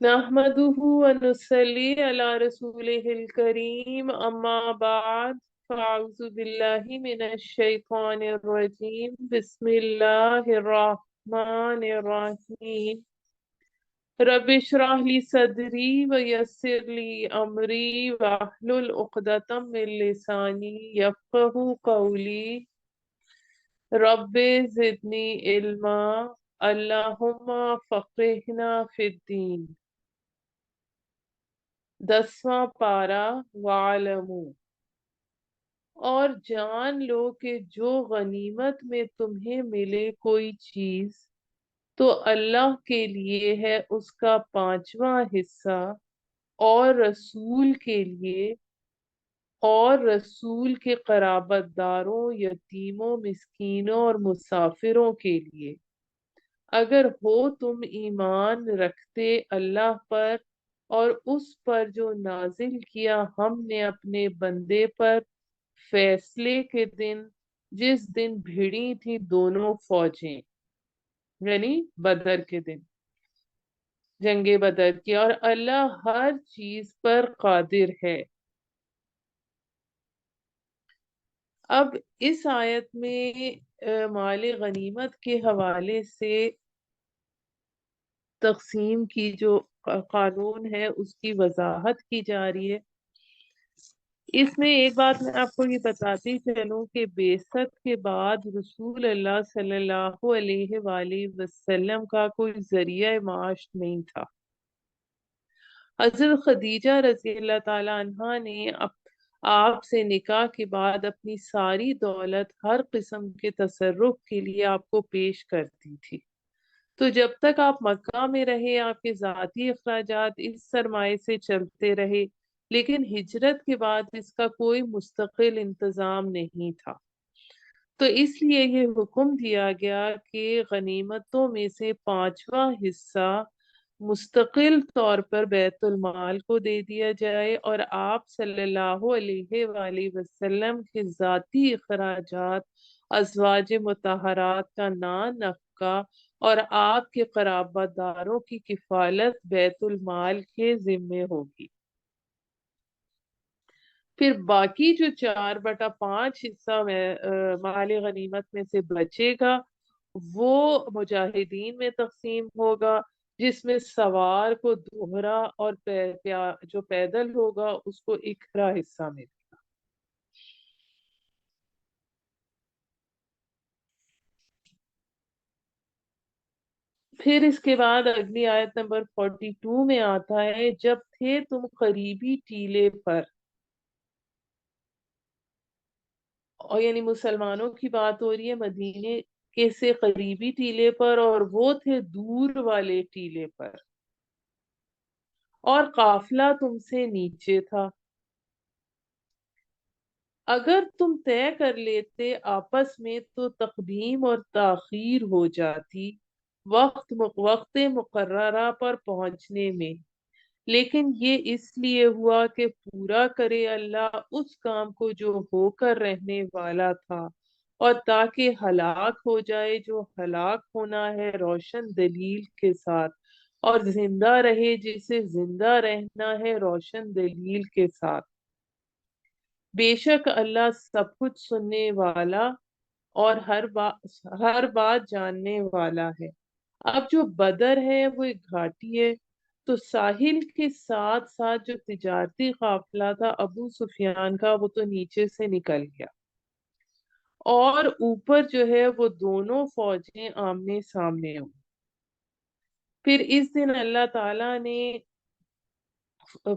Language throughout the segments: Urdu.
نحمده ونصلي على رسوله الكريم أما بعد فأعوذ بالله من الشيطان الرجيم بسم الله الرحمن الرحيم رب اشرح لي صدري ويسر لي أمري واحلل عقدة من لساني يفقهوا قولي رب زدني علما اللهم فقهنا في الدين 10واں پارہ وَاعْلَمُوا اور جان لو کہ جو غنیمت میں تمہیں ملے کوئی چیز تو اللہ کے لیے ہے اس کا 5واں حصہ اور رسول کے لیے اور رسول کے قرابت داروں یتیموں مسکینوں اور مسافروں کے لیے اگر ہو تم ایمان رکھتے اللہ پر اور اس پر جو نازل کیا ہم نے اپنے بندے پر فیصلے کے دن جس دن بھیڑی تھی دونوں فوجیں یعنی بدر کے دن جنگ بدر کی اور اللہ ہر چیز پر قادر ہے۔ اب اس آیت میں مال غنیمت کے حوالے سے تقسیم کی جو قانون ہے اس کی وضاحت کی جا رہی ہے۔ اس میں ایک بات میں آپ کو یہ بتاتی چلوں کہ بعثت کے بعد رسول اللہ صلی اللہ علیہ وآلہ وسلم کا کوئی ذریعہ معاش نہیں تھا۔ حضرت خدیجہ رضی اللہ تعالی عنہا نے آپ سے نکاح کے بعد اپنی ساری دولت ہر قسم کے تصرف کے لیے آپ کو پیش کرتی تھی، تو جب تک آپ مکہ میں رہے آپ کے ذاتی اخراجات اس سرمایے سے چلتے رہے، لیکن ہجرت کے بعد اس کا کوئی مستقل انتظام نہیں تھا، تو اس لیے یہ حکم دیا گیا کہ غنیمتوں میں سے 5واں حصہ مستقل طور پر بیت المال کو دے دیا جائے اور آپ صلی اللہ علیہ وآلہ وسلم کے ذاتی اخراجات ازواج مطہرات کا نفقہ اور آپ کے قرابت داروں کی کفالت بیت المال کے ذمے ہوگی۔ پھر باقی جو 4/5 حصہ مال غنیمت میں سے بچے گا وہ مجاہدین میں تقسیم ہوگا، جس میں سوار کو دوہرا اور جو پیدل ہوگا اس کو اکھرا حصہ ملے گا۔ پھر اس کے بعد اگلی آیت نمبر 42 میں آتا ہے جب تھے تم قریبی ٹیلے پر، اور یعنی مسلمانوں کی بات ہو رہی ہے مدینے کے سے قریبی ٹیلے پر اور وہ تھے دور والے ٹیلے پر، اور قافلہ تم سے نیچے تھا، اگر تم طے کر لیتے آپس میں تو تقدیم اور تاخیر ہو جاتی وقت مقررہ پر پہنچنے میں، لیکن یہ اس لیے ہوا کہ پورا کرے اللہ اس کام کو جو ہو کر رہنے والا تھا، اور تاکہ ہلاک ہو جائے جو ہلاک ہونا ہے روشن دلیل کے ساتھ، اور زندہ رہے جسے زندہ رہنا ہے روشن دلیل کے ساتھ، بے شک اللہ سب کچھ سننے والا اور ہر بات جاننے والا ہے۔ اب جو بدر ہے وہ ایک گھاٹی ہے، تو ساحل کے ساتھ ساتھ جو تجارتی قافلہ تھا ابو سفیان کا وہ تو نیچے سے نکل گیا، اور اوپر جو ہے وہ دونوں فوجیں آمنے سامنے ہوں۔ پھر اس دن اللہ تعالیٰ نے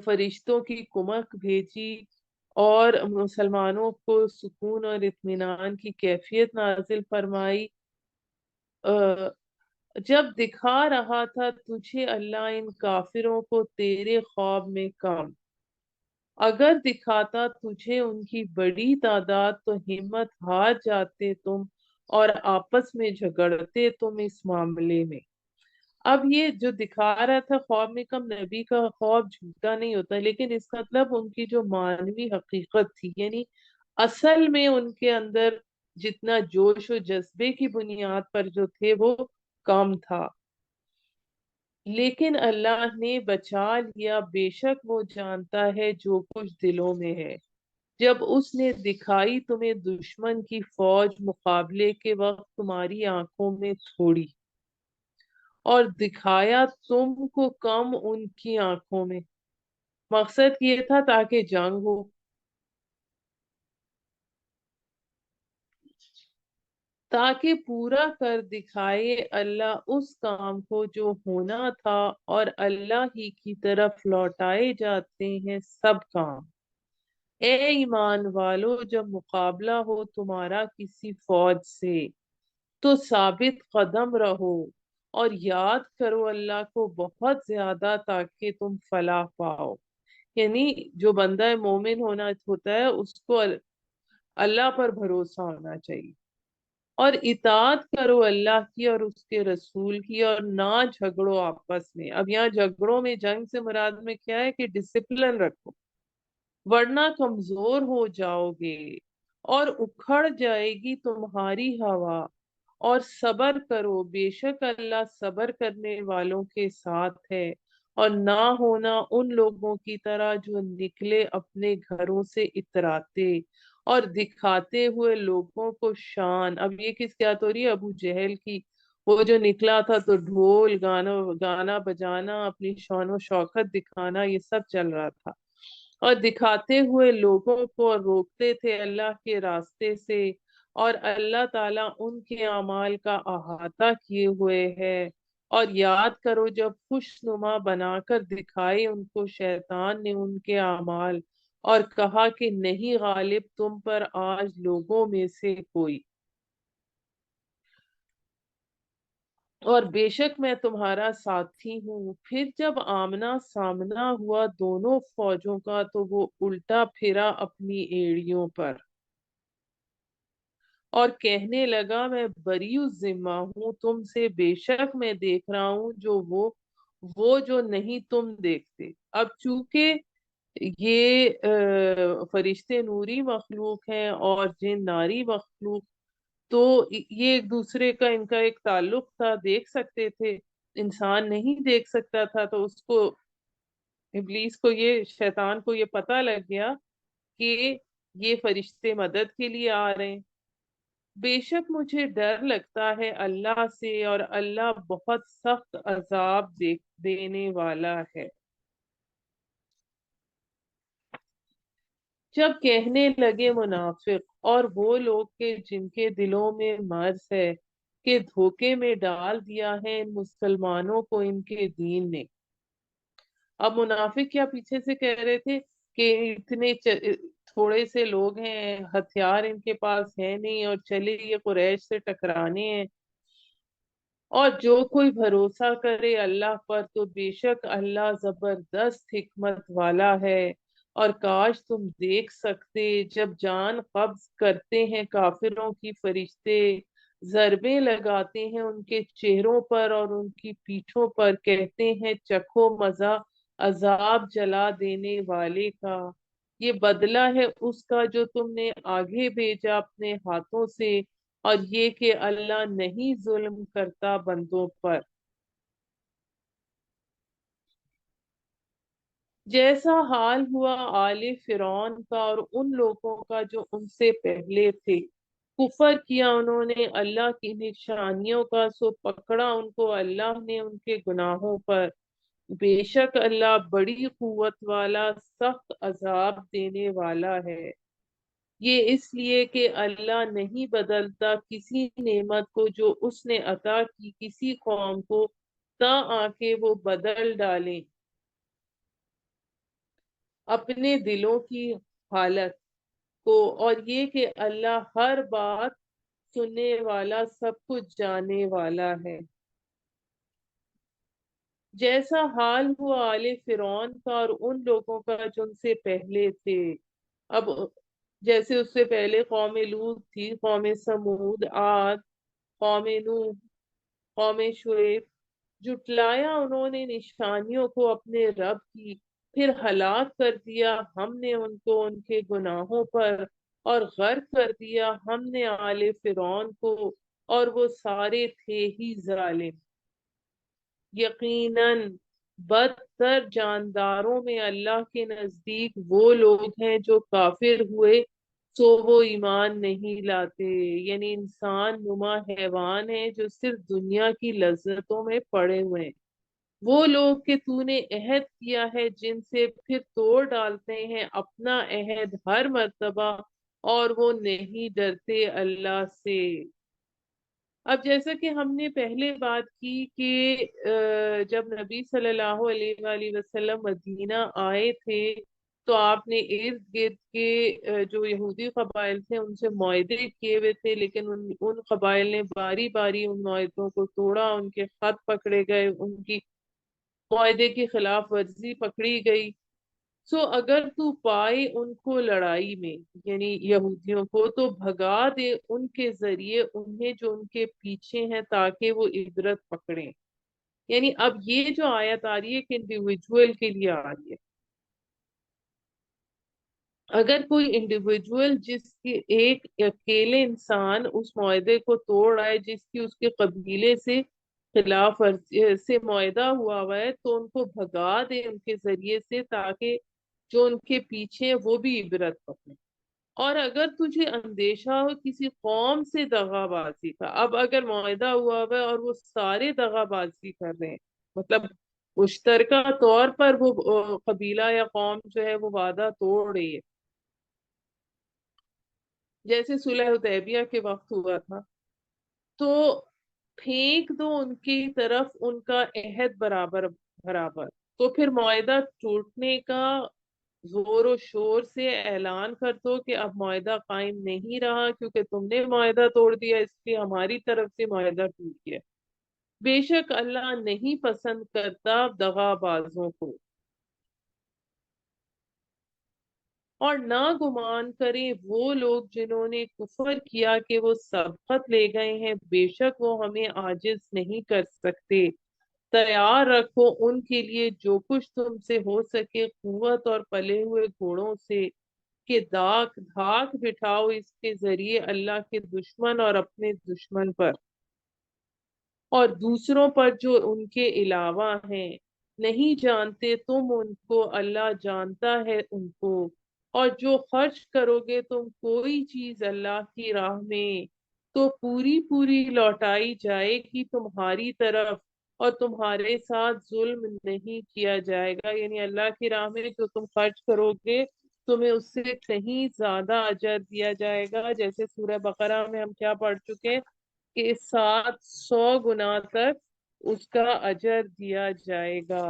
فرشتوں کی کمک بھیجی اور مسلمانوں کو سکون اور اطمینان کی کیفیت نازل فرمائی۔ جب دکھا رہا تھا تجھے اللہ ان کافروں کو تیرے خواب میں کم، اگر دکھاتا تجھے ان کی بڑی تعداد تو ہمت ہار جاتے تم اور آپس میں جھگڑتے تم اس معاملے میں۔ اب یہ جو دکھا رہا تھا خواب میں کم، نبی کا خواب جھوٹا نہیں ہوتا، لیکن اس کا مطلب ان کی جو مانوی حقیقت تھی، یعنی اصل میں ان کے اندر جتنا جوش و جذبے کی بنیاد پر جو تھے وہ کم تھا، لیکن اللہ نے بچا لیا، بے شک وہ جانتا ہے جو کچھ دلوں میں ہے۔ جب اس نے دکھائی تمہیں دشمن کی فوج مقابلے کے وقت تمہاری آنکھوں میں تھوڑی، اور دکھایا تم کو کم ان کی آنکھوں میں، مقصد یہ تھا تاکہ جنگ ہو، تاکہ پورا کر دکھائے اللہ اس کام کو جو ہونا تھا، اور اللہ ہی کی طرف لوٹائے جاتے ہیں سب کام۔ اے ایمان والو، جب مقابلہ ہو تمہارا کسی فوج سے تو ثابت قدم رہو، اور یاد کرو اللہ کو بہت زیادہ تاکہ تم فلاح پاؤ۔ یعنی جو بندہ مومن ہوتا ہے اس کو اللہ پر بھروسہ ہونا چاہیے، اور اطاعت کرو اللہ کی اور اس کے رسول کی، اور نہ جھگڑو آپس میں۔ اب یہاں جھگڑوں میں، جنگ سے مراد میں کیا ہے کہ ڈسپلن رکھو، ورنہ کمزور ہو جاؤ گے اور اکھڑ جائے گی تمہاری ہوا، اور صبر کرو، بے شک اللہ صبر کرنے والوں کے ساتھ ہے۔ اور نہ ہونا ان لوگوں کی طرح جو نکلے اپنے گھروں سے اتراتے اور دکھاتے ہوئے لوگوں کو شان۔ اب یہ کس کی بات ہو رہی ہے؟ ابو جہل کی۔ وہ جو نکلا تھا تو ڈھول گانا بجانا، اپنی شان و شوکت دکھانا، یہ سب چل رہا تھا، اور دکھاتے ہوئے لوگوں کو روکتے تھے اللہ کے راستے سے، اور اللہ تعالیٰ ان کے اعمال کا احاطہ کیے ہوئے ہے۔ اور یاد کرو جب خوش نما بنا کر دکھائے ان کو شیطان نے ان کے اعمال، اور کہا کہ نہیں غالب تم پر آج لوگوں میں سے کوئی، اور بے شک میں تمہارا ساتھی ہوں۔ پھر جب آمنا سامنا ہوا دونوں فوجوں کا تو وہ الٹا پھرا اپنی ایڑیوں پر، اور کہنے لگا میں بری ذمہ ہوں تم سے، بے شک میں دیکھ رہا ہوں وہ جو نہیں تم دیکھتے۔ اب چونکہ یہ فرشتے نوری مخلوق ہیں اور جن ناری مخلوق، تو یہ ایک دوسرے کا ان کا ایک تعلق تھا، دیکھ سکتے تھے۔ انسان نہیں دیکھ سکتا تھا، تو اس کو، ابلیس کو، یہ شیطان کو یہ پتہ لگ گیا کہ یہ فرشتے مدد کے لیے آ رہے ہیں۔ بے شک مجھے ڈر لگتا ہے اللہ سے، اور اللہ بہت سخت عذاب دینے والا ہے۔ جب کہنے لگے منافق اور وہ لوگ کہ جن کے دلوں میں مرض ہے، کہ دھوکے میں ڈال دیا ہے ان مسلمانوں کو ان کے دین نے۔ اب منافق کیا پیچھے سے کہہ رہے تھے کہ اتنے تھوڑے سے لوگ ہیں، ہتھیار ان کے پاس ہے نہیں، اور چلے یہ قریش سے ٹکرانے ہیں، اور جو کوئی بھروسہ کرے اللہ پر تو بے شک اللہ زبردست حکمت والا ہے۔ اور کاش تم دیکھ سکتے جب جان قبض کرتے ہیں کافروں کی فرشتے، ضربیں لگاتے ہیں ان کے چہروں پر اور ان کی پیٹھوں پر، کہتے ہیں چکھو مزہ عذاب جلا دینے والے کا، یہ بدلہ ہے اس کا جو تم نے آگے بھیجا اپنے ہاتھوں سے، اور یہ کہ اللہ نہیں ظلم کرتا بندوں پر۔ جیسا حال ہوا آل فرعون کا اور ان لوگوں کا جو ان سے پہلے تھے، کفر کیا انہوں نے اللہ کی نشانیوں کا، سو پکڑا ان کو اللہ نے ان کے گناہوں پر۔ بے شک اللہ بڑی قوت والا، سخت عذاب دینے والا ہے۔ یہ اس لیے کہ اللہ نہیں بدلتا کسی نعمت کو جو اس نے عطا کی کسی قوم کو، تا آکے وہ بدل ڈالیں اپنے دلوں کی حالت کو، اور یہ کہ اللہ ہر بات سننے والا، سب کچھ جاننے والا ہے۔ جیسا حال ہوا آل فرعون کا اور ان لوگوں کا جو ان سے پہلے تھے۔ اب جیسے اس سے پہلے قوم لوط تھی، قوم سمود، عاد، قوم نوح، قوم شعیب، جٹلایا انہوں نے نشانیوں کو اپنے رب کی، پھر ہلاک کر دیا ہم نے ان کو ان کے گناہوں پر، اور غرق کر دیا ہم نے آل فرعون کو، اور وہ سارے تھے ہی ظالم۔ یقیناً بدتر جانداروں میں اللہ کے نزدیک وہ لوگ ہیں جو کافر ہوئے سو وہ ایمان نہیں لاتے، یعنی انسان نما حیوان ہے جو صرف دنیا کی لذتوں میں پڑے ہوئے ہیں۔ وہ لوگ کہ تو نے عہد کیا ہے جن سے پھر توڑ ڈالتے ہیں اپنا عہد ہر مرتبہ، اور وہ نہیں ڈرتے اللہ سے۔ اب جیسا کہ ہم نے پہلے بات کی کہ جب نبی صلی اللہ علیہ وآلہ وسلم مدینہ آئے تھے تو آپ نے ارد گرد کے جو یہودی قبائل تھے ان سے معاہدے کیے ہوئے تھے، لیکن ان قبائل نے باری باری ان معاہدوں کو توڑا، ان کے خط پکڑے گئے، ان کی معاہدے کی خلاف ورزی پکڑی گئی۔ سو اگر تو پائے ان کو لڑائی میں، یعنی یہودیوں کو، تو بھگا دے ان کے ذریعے انہیں جو ان کے پیچھے ہیں تاکہ وہ عبرت پکڑیں۔ یعنی اب یہ جو آیت آ رہی ہے کہ انڈیویجول کے لیے آ رہی ہے۔ اگر کوئی انڈیویجول جس کی ایک اکیلے انسان اس معاہدے کو توڑ رہا ہے، جس کی اس کے قبیلے سے خلاف ورزی سے معاہدہ ہوا ہوا ہے، تو ان کو بھگا دے ان کے ذریعے سے تاکہ جو ان کے پیچھے ہیں وہ بھی عبرت پکڑیں۔ اور اگر تجھے اندیشہ ہو کسی قوم سے دغا بازی کا، اب اگر معاہدہ ہوا ہوا ہے اور وہ سارے دغا بازی کر رہے ہیں، مطلب مشترکہ طور پر وہ قبیلہ یا قوم جو ہے وہ وعدہ توڑ رہی ہے، جیسے صلح حدیبیہ کے وقت ہوا تھا، تو پھینک دو ان کی طرف ان کا عہد برابر برابر۔ تو پھر معاہدہ ٹوٹنے کا زور و شور سے اعلان کر دو کہ اب معاہدہ قائم نہیں رہا، کیونکہ تم نے معاہدہ توڑ دیا، اس لیے ہماری طرف سے معاہدہ ٹوٹ گیا۔ بے شک اللہ نہیں پسند کرتا دغا بازوں کو۔ اور نہ گمان کریں وہ لوگ جنہوں نے کفر کیا کہ وہ سبقت لے گئے ہیں، بے شک وہ ہمیں عاجز نہیں کر سکتے۔ تیار رکھو ان کے لیے جو کچھ تم سے ہو سکے قوت اور پلے ہوئے گھوڑوں سے، کہ دھاک بٹھاؤ اس کے ذریعے اللہ کے دشمن اور اپنے دشمن پر اور دوسروں پر جو ان کے علاوہ ہیں۔ نہیں جانتے تم ان کو، اللہ جانتا ہے ان کو۔ اور جو خرچ کرو گے تم کوئی چیز اللہ کی راہ میں، تو پوری پوری لوٹائی جائے گی تمہاری طرف، اور تمہارے ساتھ ظلم نہیں کیا جائے گا۔ یعنی اللہ کی راہ میں جو تم خرچ کرو گے تمہیں اس سے کہیں زیادہ اجر دیا جائے گا، جیسے سورہ بقرہ میں ہم کیا پڑھ چکے کہ 700 گنا تک اس کا اجر دیا جائے گا۔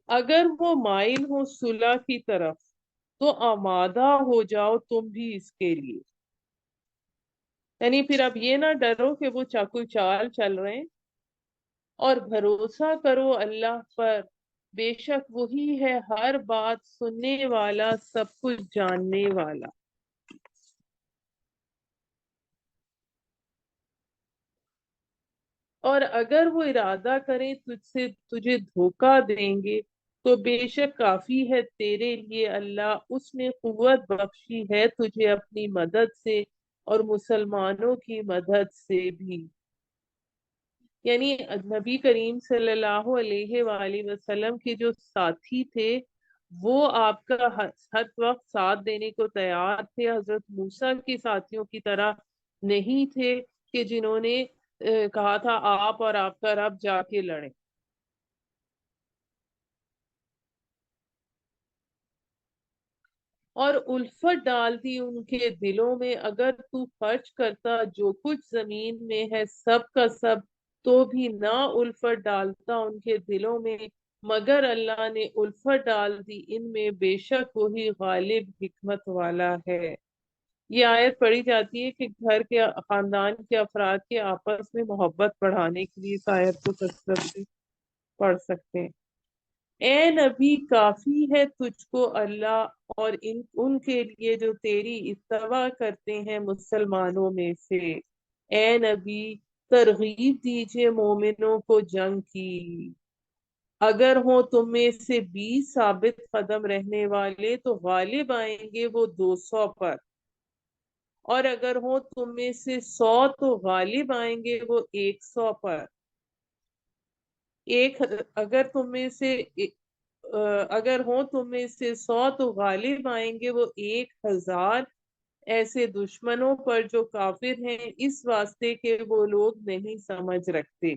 اگر وہ مائل ہو صلح کی طرف تو آمادہ ہو جاؤ تم بھی اس کے لیے۔ یعنی پھر اب یہ نہ ڈرو کہ وہ چاکو چال چل رہے ہیں، اور بھروسہ کرو اللہ پر، بے شک وہی ہے ہر بات سننے والا، سب کچھ جاننے والا۔ اور اگر وہ ارادہ کریں تجھ سے تجھے دھوکا دیں گے تو بے شک کافی ہے تیرے لیے اللہ، اس نے قوت بخشی ہے تجھے اپنی مدد سے اور مسلمانوں کی مدد سے بھی۔ یعنی نبی کریم صلی اللہ علیہ وآلہ وسلم کے جو ساتھی تھے وہ آپ کا ہر وقت ساتھ دینے کو تیار تھے، حضرت موسیٰ کے ساتھیوں کی طرح نہیں تھے کہ جنہوں نے کہا تھا آپ اور آپ کا رب جا کے لڑیں۔ اور الفت ڈال دی ان کے دلوں میں، اگر تو خرچ کرتا جو کچھ زمین میں ہے سب کا سب، تو بھی نہ الفت ڈالتا ان کے دلوں میں، مگر اللہ نے الفت ڈال دی ان میں، بے شک وہی غالب حکمت والا ہے۔ یہ آیت پڑھی جاتی ہے کہ گھر کے خاندان کے افراد کے آپس میں محبت بڑھانے کے لیے اس آیت کو کثرت سے پڑھ سکتے ہیں۔ اے نبی کافی ہے تجھ کو اللہ اور ان کے لیے جو تیری اتباع کرتے ہیں مسلمانوں میں سے۔ اے نبی ترغیب دیجئے مومنوں کو جنگ کی، اگر ہوں تم میں سے 20 ثابت قدم رہنے والے تو غالب آئیں گے وہ 200 پر۔ اور اگر ہو تم میں سے 100 تو غالب آئیں گے وہ 100 پر، ایک اگر تم میں سے اگر ہوں تم میں سے 100 تو غالب آئیں گے وہ 1000 ایسے دشمنوں پر جو کافر ہیں، اس واسطے کہ وہ لوگ نہیں سمجھ رکھتے۔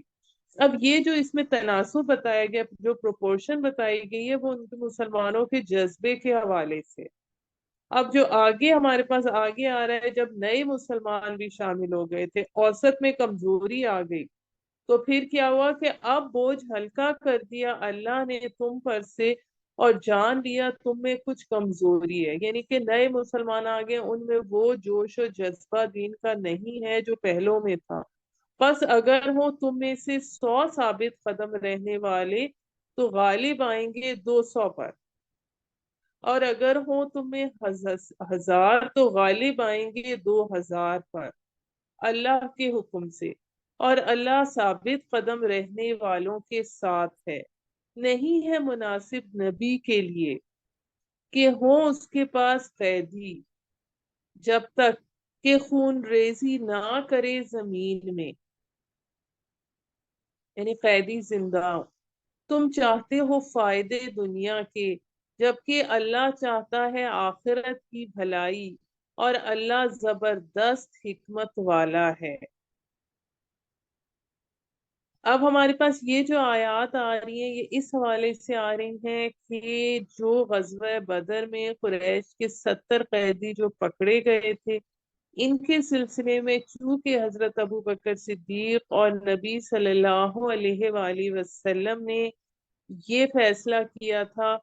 اب یہ جو اس میں تناسب بتایا گیا، جو پروپورشن بتائی گئی ہے، وہ ان کے مسلمانوں کے جذبے کے حوالے سے۔ اب جو آگے ہمارے پاس آگے آ رہا ہے، جب نئے مسلمان بھی شامل ہو گئے تھے، اوسط میں کمزوری آ گئی، تو پھر کیا ہوا کہ اب بوجھ ہلکا کر دیا اللہ نے تم پر سے، اور جان لیا تم میں کچھ کمزوری ہے، یعنی کہ نئے مسلمان آگے، ان میں وہ جوش و جذبہ دین کا نہیں ہے جو پہلوں میں تھا۔ بس اگر ہو تم میں سے 100 ثابت قدم رہنے والے تو غالب آئیں گے 200 پر، اور اگر ہو تم میں 1000 تو غالب آئیں گے 2000 پر، اللہ کے حکم سے، اور اللہ ثابت قدم رہنے والوں کے ساتھ ہے۔ نہیں ہے مناسب نبی کے لیے کہ ہوں اس کے پاس قیدی، جب تک کہ خون ریزی نہ کرے زمین میں، یعنی قیدی زندہ ہو۔ تم چاہتے ہو فائدے دنیا کے، جبکہ اللہ چاہتا ہے آخرت کی بھلائی، اور اللہ زبردست حکمت والا ہے۔ اب ہمارے پاس یہ جو آیات آ رہی ہیں، یہ اس حوالے سے آ رہی ہیں کہ جو غزوہ بدر میں قریش کے 70 قیدی جو پکڑے گئے تھے، ان کے سلسلے میں چونکہ حضرت ابو بکر صدیق اور نبی صلی اللہ علیہ وآلہ وسلم نے یہ فیصلہ کیا تھا،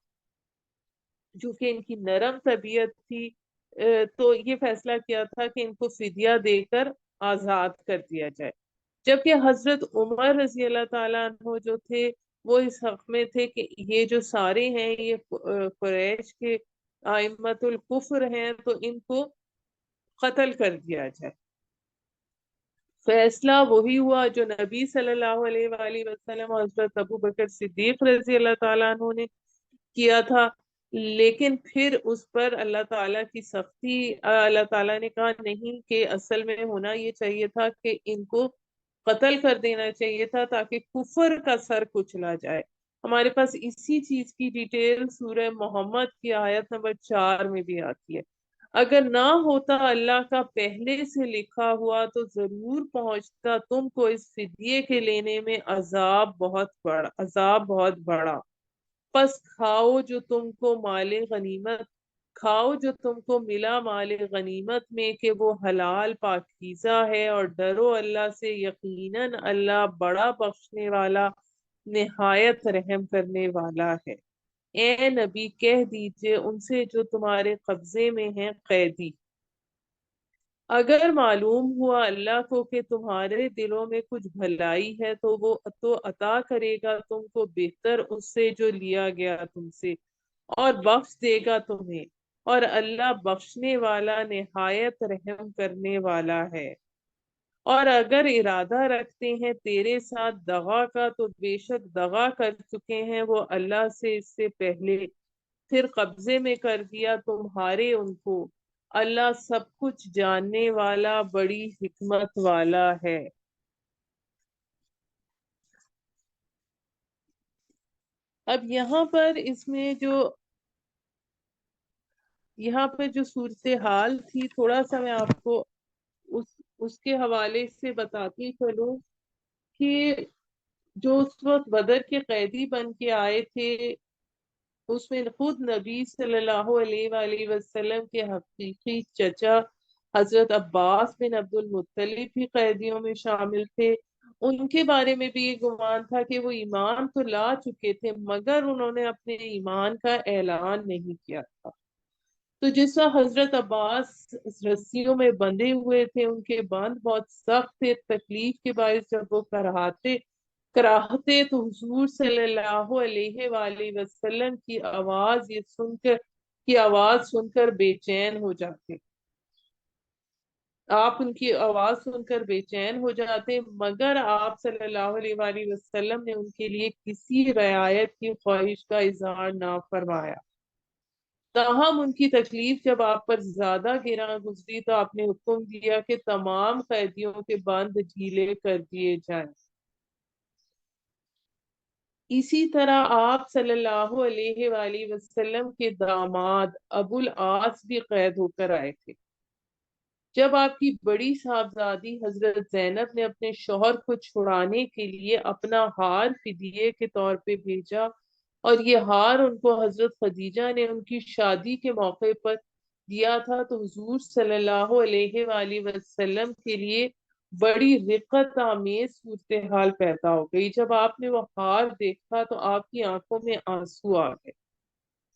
جو کہ ان کی نرم طبیعت تھی، تو یہ فیصلہ کیا تھا کہ ان کو فدیہ دے کر آزاد کر دیا جائے، جبکہ حضرت عمر رضی اللہ تعالیٰ عنہ جو تھے، وہ اس حق میں تھے کہ یہ جو سارے ہیں یہ قریش کے ائمۃ الکفر ہیں، تو ان کو قتل کر دیا جائے۔ فیصلہ وہی ہوا جو نبی صلی اللہ علیہ وآلہ وسلم اور حضرت ابو بکر صدیق رضی اللہ تعالیٰ عنہ نے کیا تھا، لیکن پھر اس پر اللہ تعالیٰ کی سختی، اللہ تعالیٰ نے کہا نہیں، کہ اصل میں ہونا یہ چاہیے تھا کہ ان کو قتل کر دینا چاہیے تھا تاکہ کفر کا سر کچلا جائے۔ ہمارے پاس اسی چیز کی ڈیٹیل سورہ محمد کی آیت نمبر 4 میں بھی آتی ہے۔ اگر نہ ہوتا اللہ کا پہلے سے لکھا ہوا تو ضرور پہنچتا تم کو اس فدیے کے لینے میں عذاب بہت بڑا۔ پس کھاؤ جو تم کو مال غنیمت، کھاؤ جو تم کو ملا مال غنیمت میں کہ وہ حلال پاکیزہ ہے، اور ڈرو اللہ سے، یقیناً اللہ بڑا بخشنے والا، نہایت رحم کرنے والا ہے۔ اے نبی کہہ دیجئے ان سے جو تمہارے قبضے میں ہیں قیدی، اگر معلوم ہوا اللہ کو کہ تمہارے دلوں میں کچھ بھلائی ہے تو وہ تو عطا کرے گا تم کو بہتر اس سے جو لیا گیا تم سے، اور بخش دے گا تمہیں، اور اللہ بخشنے والا نہایت رحم کرنے والا ہے۔ اور اگر ارادہ رکھتے ہیں تیرے ساتھ دغا کا تو بے شک دغا کر چکے ہیں وہ اللہ سے اس سے پہلے، پھر قبضے میں کر دیا تمہارے ان کو، اللہ سب کچھ جاننے والا، بڑی حکمت والا ہے۔ اب یہاں پر جو صورتحال تھی، تھوڑا سا میں آپ کو اس اس کے حوالے سے بتاتی چلوں کہ جو اس وقت بدر کے قیدی بن کے آئے تھے، اس میں خود نبی صلی اللہ علیہ وآلہ وسلم کے حقیقی چچا حضرت عباس بن عبد المطلب بھی قیدیوں میں شامل تھے۔ ان کے بارے میں بھی یہ گمان تھا کہ وہ ایمان تو لا چکے تھے، مگر انہوں نے اپنے ایمان کا اعلان نہیں کیا تھا۔ تو جس وقت حضرت عباس رسیوں میں بندھے ہوئے تھے، ان کے بند بہت سخت تھے، تکلیف کے باعث جب وہ کراہتے تو حضور صلی اللہ علیہ وآلہ وسلم کی آواز سن کر بے چین ہو جاتے، آپ ان کی آواز سن کر بے چین ہو جاتے، مگر آپ صلی اللہ علیہ وآلہ وسلم نے ان کے لیے کسی رعایت کی خواہش کا اظہار نہ فرمایا۔ تاہم ان کی تکلیف جب آپ پر زیادہ گراں گزری تو آپ نے حکم دیا کہ تمام قیدیوں کے بند ڈھیلے کر دیے جائیں۔ اسی طرح آپ صلی اللہ علیہ وآلہ وسلم کے داماد ابو العاص بھی قید ہو کر آئے تھے۔ جب آپ کی بڑی صاحبزادی حضرت زینب نے اپنے شوہر کو چھڑانے کے لیے اپنا ہار فدیے کے طور پہ بھیجا اور یہ ہار ان کو حضرت خدیجہ نے ان کی شادی کے موقع پر دیا تھا، تو حضور صلی اللہ علیہ وآلہ وسلم کے لیے بڑی رقت آمیز صورتحال پیدا ہو گئی۔ جب آپ نے وہ ہار دیکھا تو آپ کی آنکھوں میں آنسو آ گئے۔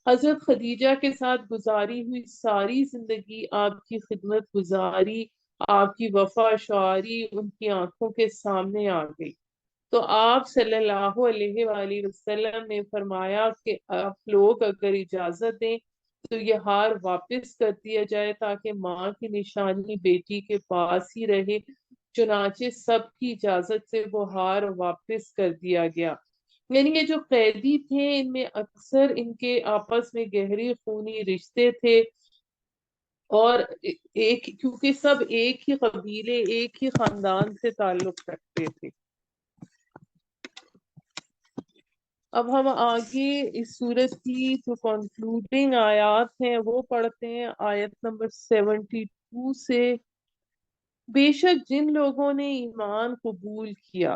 حضرت خدیجہ کے ساتھ گزاری ہوئی ساری زندگی آپ کی خدمت گزاری، آپ کی وفا شعاری ان کی آنکھوں کے سامنے آ گئی۔ تو آپ صلی اللہ علیہ وآلہ وسلم نے فرمایا کہ آپ لوگ اگر اجازت دیں تو یہ ہار واپس کر دیا جائے تاکہ ماں کی نشانی بیٹی کے پاس ہی رہے۔ چنانچہ سب کی اجازت سے وہ ہار واپس کر دیا گیا۔ یعنی یہ جو قیدی تھے ان میں اکثر ان کے آپس میں گہری خونی رشتے تھے، اور ایک کیونکہ سب ایک ہی قبیلے ایک ہی خاندان سے تعلق رکھتے تھے۔ اب ہم آگے اس سورت کی جو کنکلوڈنگ آیات ہیں وہ پڑھتے ہیں، آیت نمبر 72 سے۔ بے شک جن لوگوں نے ایمان قبول کیا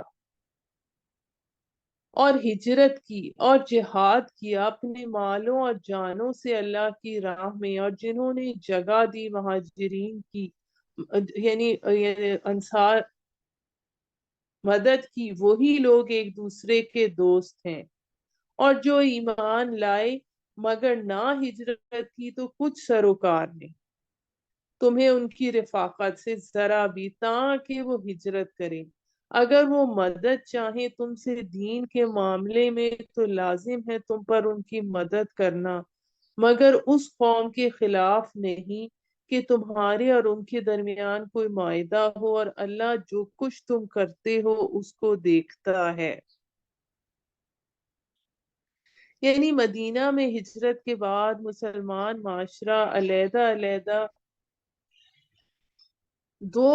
اور ہجرت کی اور جہاد کیا اپنے مالوں اور جانوں سے اللہ کی راہ میں، اور جنہوں نے جگہ دی مہاجرین کی، یعنی انصار، مدد کی، وہی لوگ ایک دوسرے کے دوست ہیں۔ اور جو ایمان لائے مگر نہ ہجرت کی تو کچھ سروکار نہیں تمہیں ان کی رفاقت سے ذرا بھی تاکہ وہ ہجرت کریں۔ اگر وہ مدد چاہیں تم سے دین کے معاملے میں تو لازم ہے تم پر ان کی مدد کرنا، مگر اس قوم کے خلاف نہیں کہ تمہارے اور ان کے درمیان کوئی معاہدہ ہو، اور اللہ جو کچھ تم کرتے ہو اس کو دیکھتا ہے۔ یعنی مدینہ میں ہجرت کے بعد مسلمان معاشرہ علیحدہ علیحدہ دو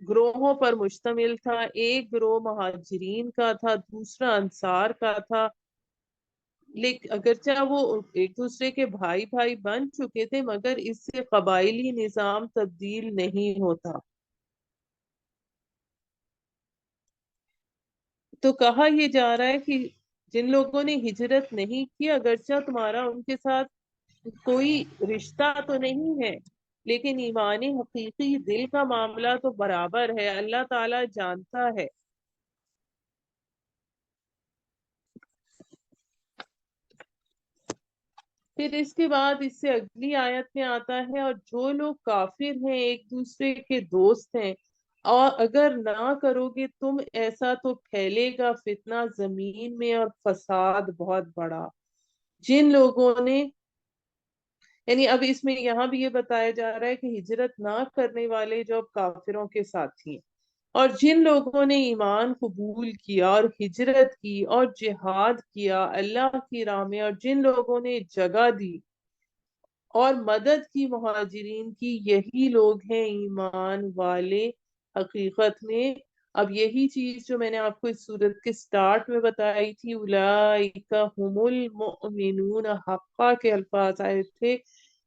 گروہوں پر مشتمل تھا۔ ایک گروہ مہاجرین کا تھا، دوسرا انصار کا تھا، لیکن اگرچہ وہ ایک دوسرے کے بھائی بھائی بن چکے تھے مگر اس سے قبائلی نظام تبدیل نہیں ہوتا۔ تو کہا یہ جا رہا ہے کہ جن لوگوں نے ہجرت نہیں کی اگرچہ تمہارا ان کے ساتھ کوئی رشتہ تو نہیں ہے، لیکن ایمان حقیقی دل کا معاملہ تو برابر ہے، اللہ تعالی جانتا ہے۔ پھر اس کے بعد اس سے اگلی آیت میں آتا ہے، اور جو لوگ کافر ہیں ایک دوسرے کے دوست ہیں، اور اگر نہ کرو گے تم ایسا تو پھیلے گا فتنہ زمین میں اور فساد بہت بڑا۔ جن لوگوں نے، یعنی اب اس میں یہاں بھی یہ بتایا جا رہا ہے کہ ہجرت نہ کرنے والے جو اب کافروں کے ساتھی ہیں، اور جن لوگوں نے ایمان قبول کیا اور ہجرت کی اور جہاد کیا اللہ کی راہ میں، اور جن لوگوں نے جگہ دی اور مدد کی مہاجرین کی، یہی لوگ ہیں ایمان والے حقیقت میں۔ اب یہی چیز جو میں نے آپ کو اس صورت کے سٹارٹ میں بتائی تھی، اولئک هم المؤمنون حقا کے الفاظ آئے تھے،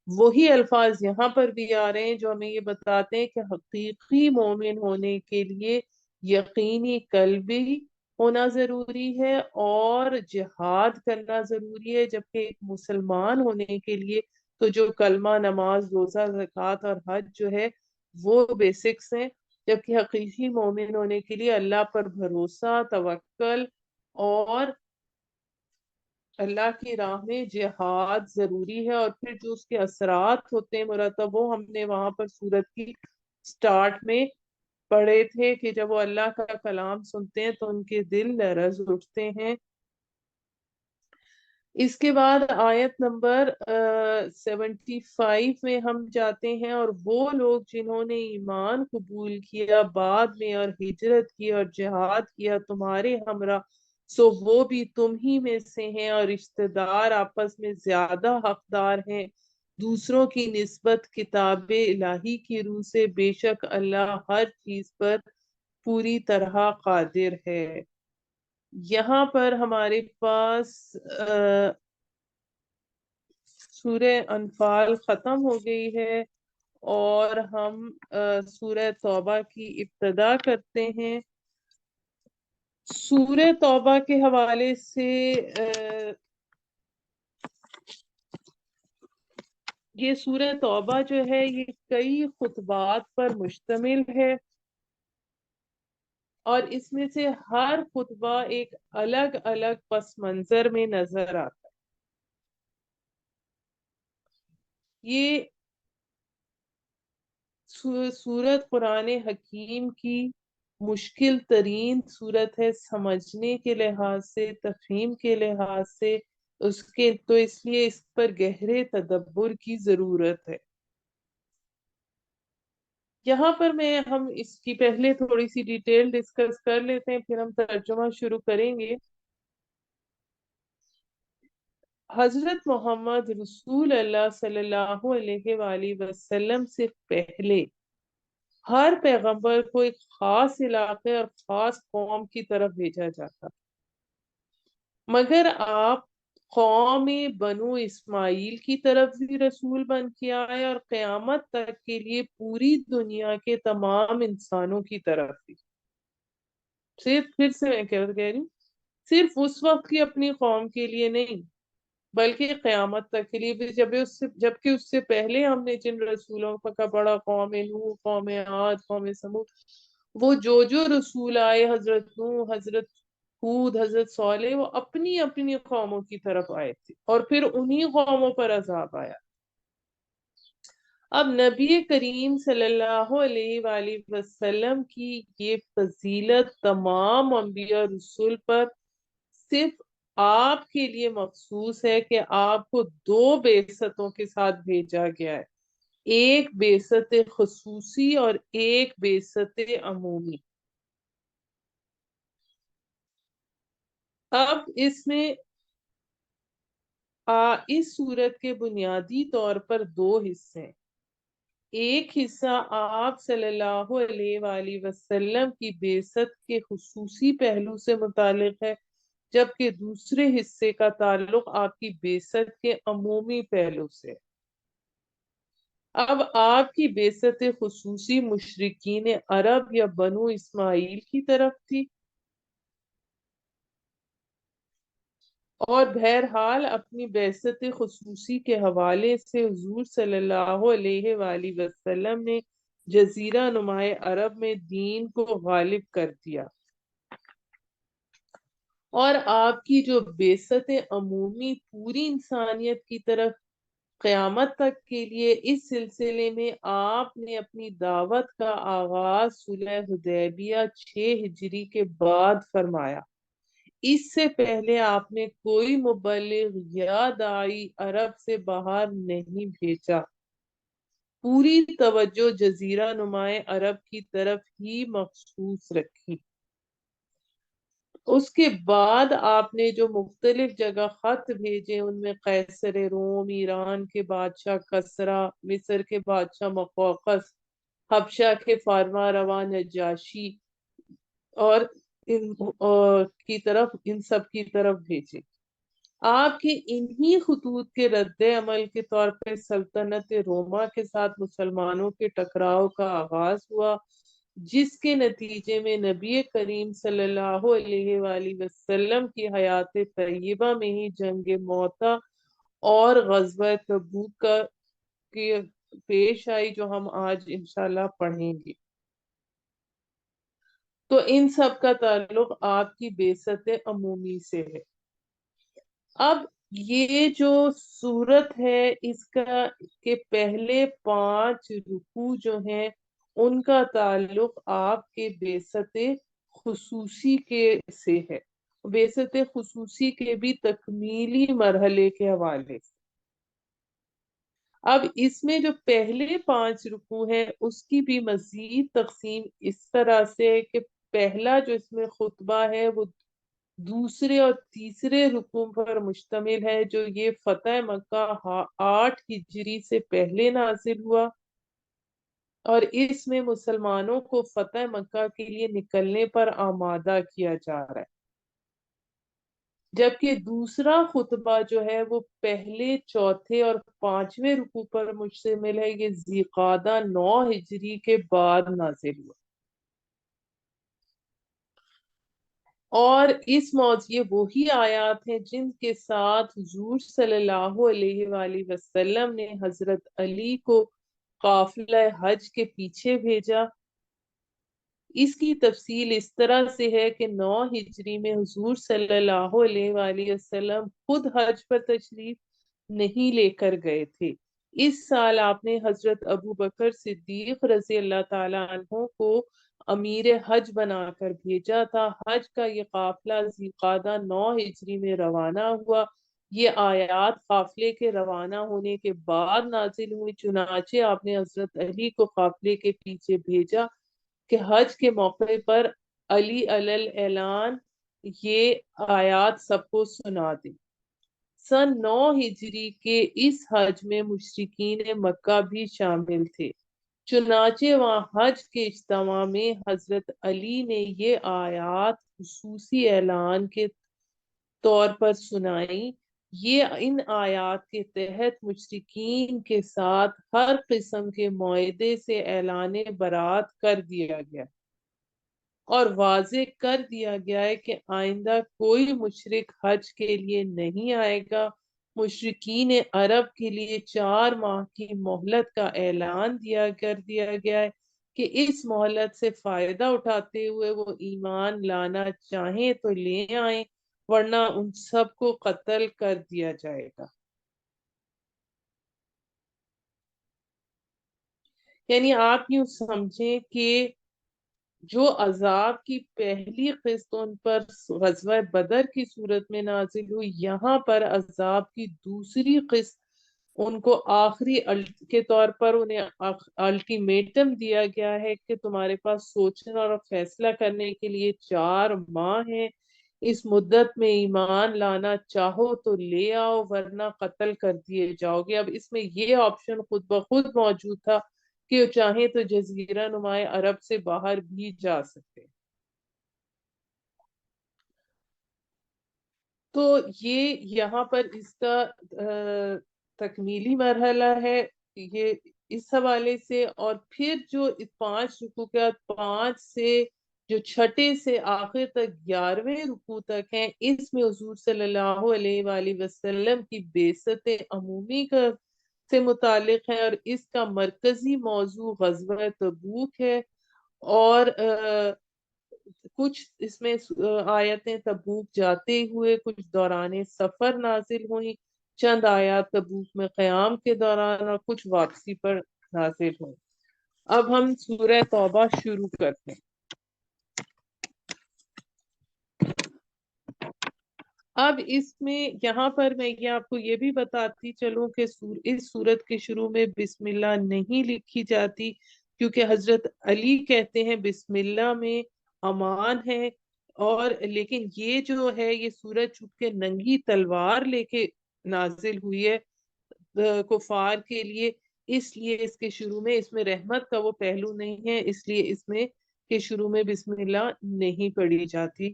وہی الفاظ یہاں پر بھی آ رہے ہیں جو ہمیں یہ بتاتے ہیں کہ حقیقی مومن ہونے کے لیے یقینی قلبی ہونا ضروری ہے اور جہاد کرنا ضروری ہے، جبکہ ایک مسلمان ہونے کے لیے تو جو کلمہ، نماز، روزہ، زکوٰۃ اور حج جو ہے وہ بیسکس ہیں، جبکہ حقیقی مومن ہونے کے لیے اللہ پر بھروسہ، توکل اور اللہ کی راہ میں جہاد ضروری ہے۔ اور پھر جو اس کے اثرات ہوتے ہیں مرتب، وہ ہم نے وہاں پر سورت کی سٹارٹ میں پڑھے تھے کہ جب وہ اللہ کا کلام سنتے ہیں تو ان کے دل لرز اٹھتے ہیں۔ اس کے بعد آیت نمبر 75 میں ہم جاتے ہیں، اور وہ لوگ جنہوں نے ایمان قبول کیا بعد میں اور ہجرت کی اور جہاد کیا تمہارے ہمراہ سو وہ بھی تم ہی میں سے ہیں اور رشتہ دار آپس میں زیادہ حقدار ہیں دوسروں کی نسبت کتاب الہی کی روح سے، بے شک اللہ ہر چیز پر پوری طرح قادر ہے۔ یہاں پر ہمارے پاس سورہ انفال ختم ہو گئی ہے اور ہم سورہ توبہ کی ابتدا کرتے ہیں۔ سورہ توبہ کے حوالے سے یہ سورہ توبہ جو ہے یہ کئی خطبات پر مشتمل ہے اور اس میں سے ہر خطبہ ایک الگ الگ پس منظر میں نظر آتا ہے۔ یہ سورت قرآن حکیم کی مشکل ترین سورت ہے سمجھنے کے لحاظ سے، تفہیم کے لحاظ سے، تو اس لیے اس پر گہرے تدبر کی ضرورت ہے۔ یہاں پر ہم اس کی پہلے تھوڑی سی ڈیٹیل ڈسکس کر لیتے ہیں، پھر ہم ترجمہ شروع کریں گے۔ حضرت محمد رسول اللہ صلی اللہ علیہ وآلہ وسلم سے پہلے ہر پیغمبر کو ایک خاص علاقے اور خاص قوم کی طرف بھیجا جاتا، مگر آپ قوم بنو اسماعیل کی طرف بھی رسول بن کے آئے اور قیامت تک کے لیے پوری دنیا کے تمام انسانوں کی طرف بھی۔ پھر سے میں کہہ رہی ہوں، صرف اس وقت کی اپنی قوم کے لیے نہیں بلکہ قیامت تک کے لیے بھی، جبکہ اس سے پہلے ہم نے جن رسولوں کا پڑھا، قوم نوح، قوم عاد، قوم سمود، وہ جو رسول آئے، حضرت نوح، حضرت ہود، حضرت صالح، وہ اپنی اپنی قوموں کی طرف آئے تھے اور پھر انہی قوموں پر عذاب آیا۔ اب نبی کریم صلی اللہ علیہ وآلہ وسلم کی یہ فضیلت تمام انبیاء رسول پر صرف آپ کے لیے مخصوص ہے کہ آپ کو دو بعثتوں کے ساتھ بھیجا گیا ہے، ایک بعثت خصوصی اور ایک بعثت عمومی۔ اب اس میں اس صورت کے بنیادی طور پر دو حصے ہیں۔ ایک حصہ آپ صلی اللہ علیہ وآلہ وسلم کی بعثت کے خصوصی پہلو سے متعلق ہے، جبکہ دوسرے حصے کا تعلق آپ کی بعثت کے عمومی پہلو سے۔ اب آپ کی بعثت خصوصی مشرکین عرب یا بنو اسماعیل کی طرف تھی، اور بہرحال اپنی بعثت خصوصی کے حوالے سے حضور صلی اللہ علیہ وآلہ وسلم نے جزیرہ نمائے عرب میں دین کو غالب کر دیا، اور آپ کی جو بعثت عمومی پوری انسانیت کی طرف قیامت تک کے لیے، اس سلسلے میں آپ نے اپنی دعوت کا آغاز صلح حدیبیہ 6 ہجری کے بعد فرمایا۔ اس سے پہلے آپ نے کوئی مبلغ یا داعی عرب سے باہر نہیں بھیجا، پوری توجہ جزیرہ نمائے عرب کی طرف ہی مخصوص رکھی۔ اس کے بعد آپ نے جو مختلف جگہ خط بھیجے، ان میں قیصر روم، ایران کے بادشاہ کسریٰ، مصر کے بادشاہ مقوقس، حبشہ کے فارما روا نجاشی اور ان سب کی طرف بھیجے۔ آپ کے انہی خطوط کے رد عمل کے طور پر سلطنت روما کے ساتھ مسلمانوں کے ٹکراؤ کا آغاز ہوا، جس کے نتیجے میں نبی کریم صلی اللہ علیہ وآلہ وسلم کی حیات طیبہ میں ہی جنگ موطا اور غزوہ تبوک کی پیش آئی، جو ہم آج انشاءاللہ پڑھیں گے۔ تو ان سب کا تعلق آپ کی بعثت عمومی سے ہے۔ اب یہ جو سورت ہے، اس کا کے پہلے 5 رکوع جو ہیں ان کا تعلق آپ کے بعثت خصوصی کے سے ہے، بعثت خصوصی کے بھی تکمیلی مرحلے کے حوالے سے۔ اب اس میں جو پہلے 5 رکوع ہیں اس کی بھی مزید تقسیم اس طرح سے ہے کہ پہلا جو اس میں خطبہ ہے وہ دوسرے اور تیسرے رکوع پر مشتمل ہے، جو یہ فتح مکہ 8 ہجری سے پہلے نازل ہوا، اور اس میں مسلمانوں کو فتح مکہ کے لیے نکلنے پر آمادہ کیا جا رہا ہے، جبکہ دوسرا خطبہ جو ہے وہ پہلے، چوتھے اور پانچویں رکوع پر مشتمل ہے، یہ ذی القعدہ 9 ہجری کے بعد نازل ہوا۔ اور اس موضوع یہ وہی آیات ہیں جن کے ساتھ حضور صلی اللہ علیہ وآلہ وسلم نے حضرت علی کو قافلہ حج کے پیچھے بھیجا۔ اس کی تفصیل اس طرح سے ہے کہ 9 ہجری میں حضور صلی اللہ علیہ وآلہ وسلم خود حج پر تشریف نہیں لے کر گئے تھے۔ اس سال آپ نے حضرت ابو بکر صدیق رضی اللہ تعالی عنہ کو امیر حج بنا کر بھیجا تھا۔ حج کا یہ قافلہ ذی القعدہ 9 ہجری میں روانہ ہوا۔ یہ آیات قافلے کے روانہ ہونے کے بعد نازل ہوئی، چنانچہ آپ نے حضرت علی کو قافلے کے پیچھے بھیجا کہ حج کے موقع پر علی علی اعلان یہ آیات سب کو سنا دے۔ سن 9 ہجری کے اس حج میں مشرکین مکہ بھی شامل تھے، چنانچہ وہاں حج کے اجتماع میں حضرت علی نے یہ آیات خصوصی اعلان کے طور پر سنائی۔ یہ ان آیات کے تحت مشرکین کے ساتھ ہر قسم کے معاہدے سے اعلان برات کر دیا گیا اور واضح کر دیا گیا ہے کہ آئندہ کوئی مشرک حج کے لیے نہیں آئے گا۔ مشرکین عرب کے لیے 4 ماہ کی مہلت کا اعلان کر دیا گیا ہے کہ اس مہلت سے فائدہ اٹھاتے ہوئے وہ ایمان لانا چاہیں تو لے آئیں، ورنہ ان سب کو قتل کر دیا جائے گا۔ یعنی آپ یوں سمجھیں کہ جو عذاب کی پہلی قسط ان پر غزوہ بدر کی صورت میں نازل ہوئی، یہاں پر عذاب کی دوسری قسط ان کو آخری کے طور پر انہیں الٹیمیٹم دیا گیا ہے کہ تمہارے پاس سوچنے اور فیصلہ کرنے کے لیے 4 ماہ ہیں۔ اس مدت میں ایمان لانا چاہو تو لے آؤ، ورنہ قتل کر دیے جاؤ گے۔ اب اس میں یہ آپشن خود بخود موجود تھا کہ چاہیں تو جزیرہ نمائے عرب سے باہر بھی جا سکتے۔ تو یہ یہاں پر اس کا تکمیلی مرحلہ ہے یہ اس حوالے سے۔ اور پھر جو 5 رکوع کے بعد 5 سے جو چھٹے سے آخر تک 11ویں رکوع تک ہیں، اس میں حضور صلی اللہ علیہ وآلہ وسلم کی بعثت عمومی کا سے متعلق ہے، اور اس کا مرکزی موضوع غزوہ تبوک ہے۔ اور کچھ اس میں آیتیں تبوک جاتے ہوئے، کچھ دوران سفر نازل ہوئیں، چند آیات تبوک میں قیام کے دوران، اور کچھ واپسی پر نازل ہوئیں۔ اب ہم سورہ توبہ شروع کرتے ہیں۔ اب اس میں یہاں پر میں یہ آپ کو یہ بھی بتاتی چلوں کہ اس سورت کے شروع میں بسم اللہ نہیں لکھی جاتی، کیونکہ حضرت علی کہتے ہیں بسم اللہ میں امان ہے، اور لیکن یہ جو ہے یہ سورت چونکہ ننگی تلوار لے کے نازل ہوئی ہے کفار کے لیے، اس لیے اس کے شروع میں اس میں رحمت کا وہ پہلو نہیں ہے، اس لیے اس میں کے شروع میں بسم اللہ نہیں پڑھی جاتی۔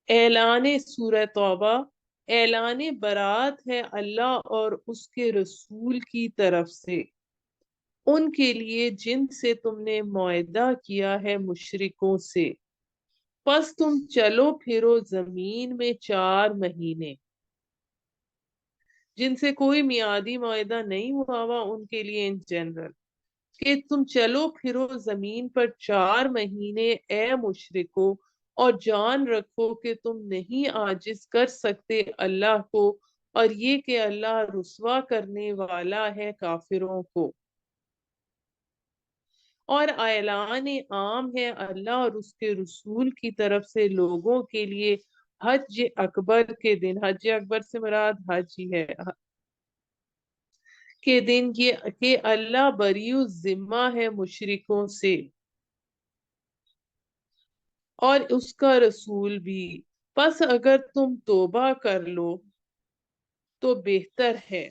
اعلان سورہ توبہ، اعلان برات ہے اللہ اور اس کے رسول کی طرف سے ان کے لیے جن سے تم نے معاہدہ کیا ہے مشرکوں سے، پس تم چلو پھرو زمین میں 4 مہینے، جن سے کوئی میعادی معاہدہ نہیں ہوا ان کے لیے ان جنرل، کہ تم چلو پھرو زمین پر 4 مہینے اے مشرکو، اور جان رکھو کہ تم نہیں عاجز کر سکتے اللہ کو، اور یہ کہ اللہ رسوا کرنے والا ہے کافروں کو۔ اور اعلان عام ہے اللہ اور اس کے رسول کی طرف سے لوگوں کے لیے حج اکبر کے دن، حج اکبر سے مراد حج ہی ہے، کے دن یہ کہ اللہ بریء ذمہ ہے مشرکوں سے اور اس کا رسول بھی، پس اگر تم توبہ کر لو تو بہتر ہے،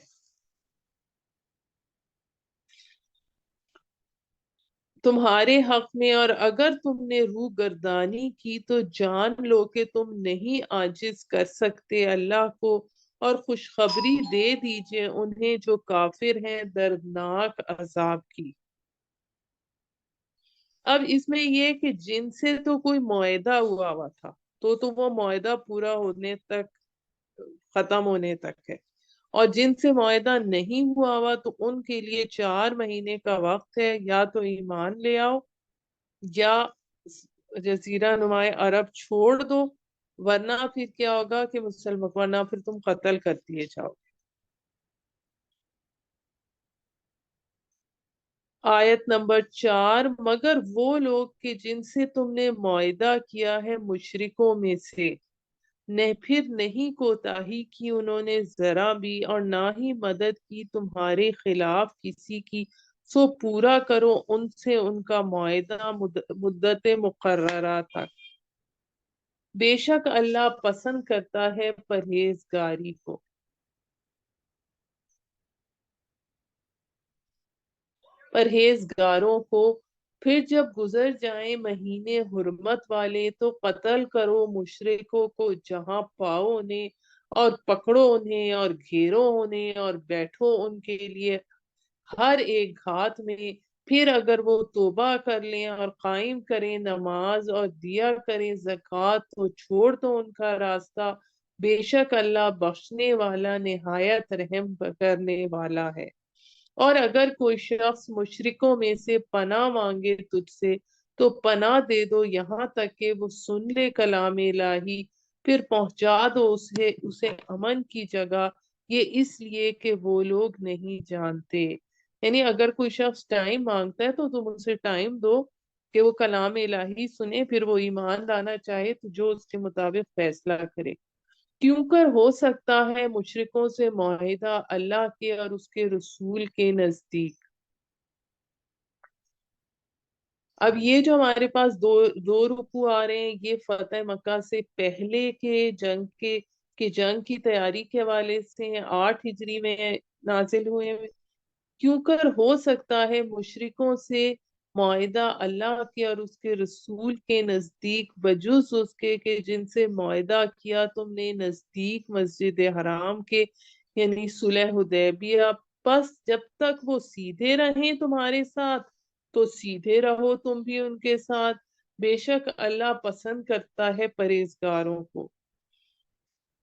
تمہارے حق میں، اور اگر تم نے روح گردانی کی تو جان لو کہ تم نہیں عاجز کر سکتے اللہ کو، اور خوشخبری دے دیجئے انہیں جو کافر ہیں دردناک عذاب کی۔ اب اس میں یہ کہ جن سے تو کوئی معاہدہ ہوا تھا تو وہ معاہدہ پورا ہونے تک، ختم ہونے تک ہے، اور جن سے معاہدہ نہیں ہوا تو ان کے لیے 4 مہینے کا وقت ہے، یا تو ایمان لے آؤ یا جزیرہ نمائے عرب چھوڑ دو، ورنہ پھر کیا ہوگا کہ ورنہ پھر تم قتل کر دیے جاؤ۔ آیت نمبر 4، مگر وہ لوگ کہ جن سے تم نے معاہدہ کیا ہے مشرکوں میں سے، پھر نہیں کوتاہی کی انہوں نے ذرا بھی، اور نہ ہی مدد کی تمہارے خلاف کسی کی، سو پورا کرو ان سے ان کا معاہدہ مدت مقررہ تک، بے شک اللہ پسند کرتا ہے پرہیزگاری کو۔ پرہیزگاروں کو، پھر جب گزر جائیں مہینے حرمت والے تو قتل کرو مشرکوں کو جہاں پاؤ انہیں، اور پکڑو انہیں اور گھیرو انہیں اور بیٹھو ان کے لیے ہر ایک گھات میں، پھر اگر وہ توبہ کر لیں اور قائم کریں نماز اور دیا کریں زکوٰۃ تو چھوڑ دو ان کا راستہ، بے شک اللہ بخشنے والا نہایت رحم کرنے والا ہے۔ اور اگر کوئی شخص مشرکوں میں سے پناہ مانگے تجھ سے تو پناہ دے دو یہاں تک کہ وہ سن لے کلام الہی، پھر پہنچا دو اسے امن کی جگہ، یہ اس لیے کہ وہ لوگ نہیں جانتے۔ یعنی اگر کوئی شخص ٹائم مانگتا ہے تو تم اسے ٹائم دو کہ وہ کلام الہی سنے، پھر وہ ایمان لانا چاہے تو جو اس کے مطابق فیصلہ کرے، کیوں کر ہو سکتا ہے مشرکوں سے معاہدہ اللہ کے اور اس کے رسول کے نزدیک۔ اب یہ جو ہمارے پاس دو رکوع آ رہے ہیں، یہ فتح مکہ سے پہلے کے جنگ کی تیاری کے حوالے سے ہیں، 8 ہجری میں نازل ہوئے ہیں۔ کیوں کر ہو سکتا ہے مشرکوں سے معاہدہ اللہ کے اور اس کے رسول کے نزدیک، بجز اس کے کہ جن سے معاہدہ کیا تم نے نزدیک مسجد حرام کے، یعنی صلح حدیبیہ، پس جب تک وہ سیدھے رہیں تمہارے ساتھ تو سیدھے رہو تم بھی ان کے ساتھ، بے شک اللہ پسند کرتا ہے پرہیزگاروں کو۔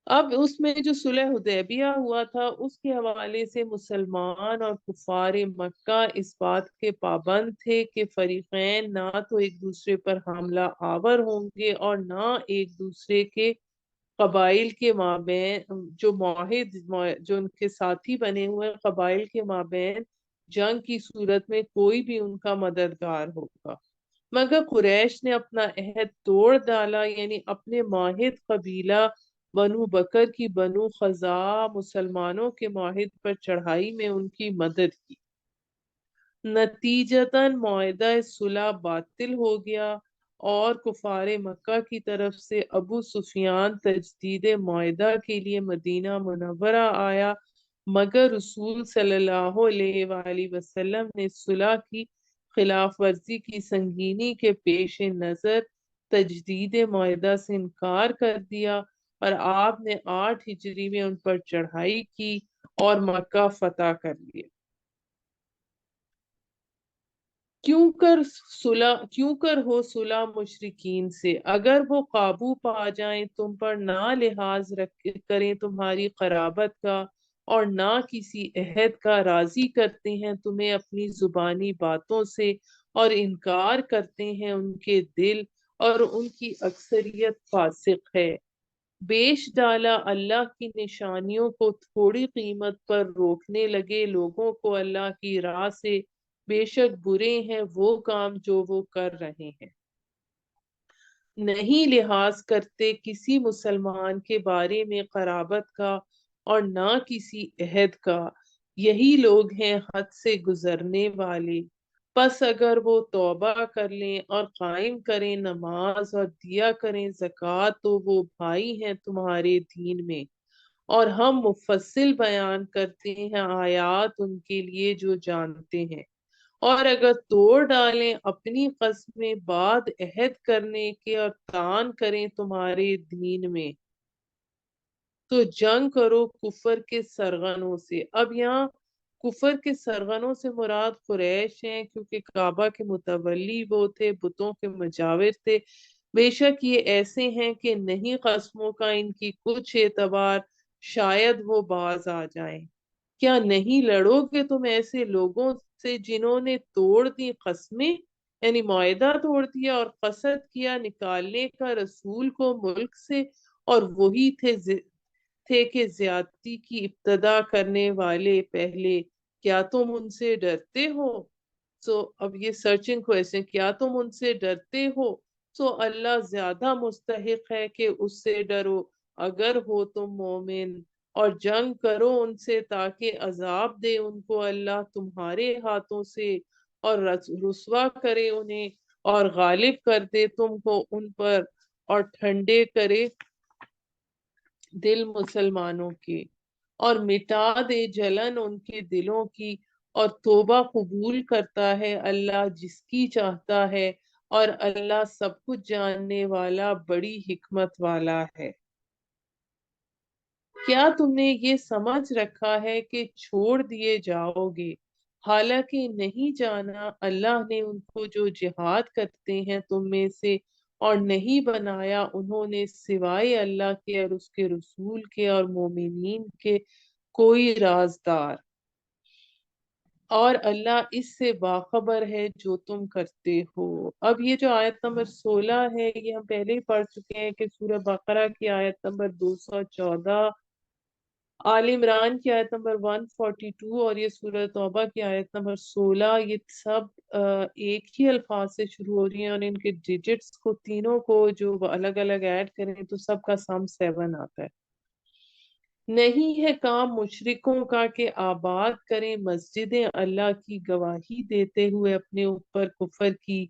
اب اس میں جو صلح حدیبیہ ہوا تھا اس کے حوالے سے مسلمان اور کفار مکہ اس بات کے پابند تھے کہ فریقین نہ تو ایک دوسرے پر حملہ آور ہوں گے اور نہ ایک دوسرے کے قبائل کے مابین جو معاہد جو ان کے ساتھی بنے ہوئے ہیں قبائل کے مابین جنگ کی صورت میں کوئی بھی ان کا مددگار ہوگا، مگر قریش نے اپنا عہد توڑ ڈالا، یعنی اپنے معاہد قبیلہ بنو بکر کی بنو خزاعہ مسلمانوں کے معاہد پر چڑھائی میں ان کی مدد کی، نتیجتاً معاہدہ صلح باطل ہو گیا، اور کفار مکہ کی طرف سے ابو سفیان تجدید معاہدہ کے لیے مدینہ منورہ آیا، مگر رسول صلی اللہ علیہ وآلہ وسلم نے صلح کی خلاف ورزی کی سنگینی کے پیش نظر تجدید معاہدہ سے انکار کر دیا، اور آپ نے 8 ہجری میں ان پر چڑھائی کی اور مکہ فتح کر لیا۔ کیوں کر ہو صلح مشرکین سے، اگر وہ قابو پا جائیں تم پر، نہ لحاظ کریں تمہاری قرابت کا اور نہ کسی عہد کا، راضی کرتے ہیں تمہیں اپنی زبانی باتوں سے اور انکار کرتے ہیں ان کے دل، اور ان کی اکثریت فاسق ہے۔ بیچ ڈالا اللہ کی نشانیوں کو تھوڑی قیمت پر روکنے لگے لوگوں کو اللہ کی راہ سے، بے شک برے ہیں وہ کام جو وہ کر رہے ہیں۔ نہیں لحاظ کرتے کسی مسلمان کے بارے میں قرابت کا اور نہ کسی عہد کا، یہی لوگ ہیں حد سے گزرنے والے۔ پس اگر وہ توبہ کر لیں اور قائم کریں نماز اور دیا کریں زکوٰۃ تو وہ بھائی ہیں تمہارے دین میں، اور ہم مفصل بیان کرتے ہیں آیات ان کے لیے جو جانتے ہیں۔ اور اگر توڑ ڈالیں اپنی قسمیں بعد عہد کرنے کے اور تان کریں تمہارے دین میں، تو جنگ کرو کفر کے سرغنوں سے۔ اب یہاں کفر کے سرغنوں سے مراد قریش ہیں، کیونکہ کعبہ کے متولی وہ تھے، بتوں کے مجاور تھے۔ بے شک یہ ایسے ہیں کہ نہیں قسموں کا ان کی کچھ اعتبار، شاید وہ باز آ جائیں۔ کیا نہیں لڑو گے تم ایسے لوگوں سے جنہوں نے توڑ دی قسمیں، یعنی معاہدہ توڑ دیا اور قصد کیا نکالنے کا رسول کو ملک سے، اور وہی تھے کہ زیادتی کی ابتدا کرنے والے پہلے۔ کیا تم ان سے ڈرتے ہو؟ اب یہ سرچنگ کویسچن، کیا تم ان سے ڈرتے ہو؟ اللہ زیادہ مستحق ہے کہ اس سے ڈرو اگر ہو تم مومن، اور جنگ کرو ان سے تاکہ عذاب دے ان کو اللہ تمہارے ہاتھوں سے، اور رسوا کرے انہیں، اور غالب کر دے تم کو ان پر، اور ٹھنڈے کرے دل مسلمانوں کے، اور مٹا دے جلن ان کے دلوں کی، اور توبہ قبول کرتا ہے اللہ جس کی چاہتا ہے، اور اللہ سب کچھ جاننے والا بڑی حکمت والا ہے۔ کیا تم نے یہ سمجھ رکھا ہے کہ چھوڑ دیے جاؤ گے، حالانکہ نہیں جانا اللہ نے ان کو جو جہاد کرتے ہیں تم میں سے، اور نہیں بنایا انہوں نے سوائے اللہ کے اور اس کے رسول کے اور مومنین کے کوئی رازدار، اور اللہ اس سے باخبر ہے جو تم کرتے ہو۔ اب یہ جو آیت نمبر 16 ہے یہ ہم پہلے ہی پڑھ چکے ہیں کہ سورہ بقرہ کی آیت نمبر 214، آل عمران کی آیت نمبر 142، اور یہ سورہ توبہ کی آیت نمبر 16، یہ سب ایک ہی الفاظ سے شروع ہو رہی ہیں، اور ان کے ڈیجٹس کو تینوں کو جو الگ الگ ایڈ کریں تو سب کا سم 7 آتا ہے۔ نہیں ہے کام مشرکوں کا کہ آباد کریں مسجدیں اللہ کی گواہی دیتے ہوئے اپنے اوپر کفر کی،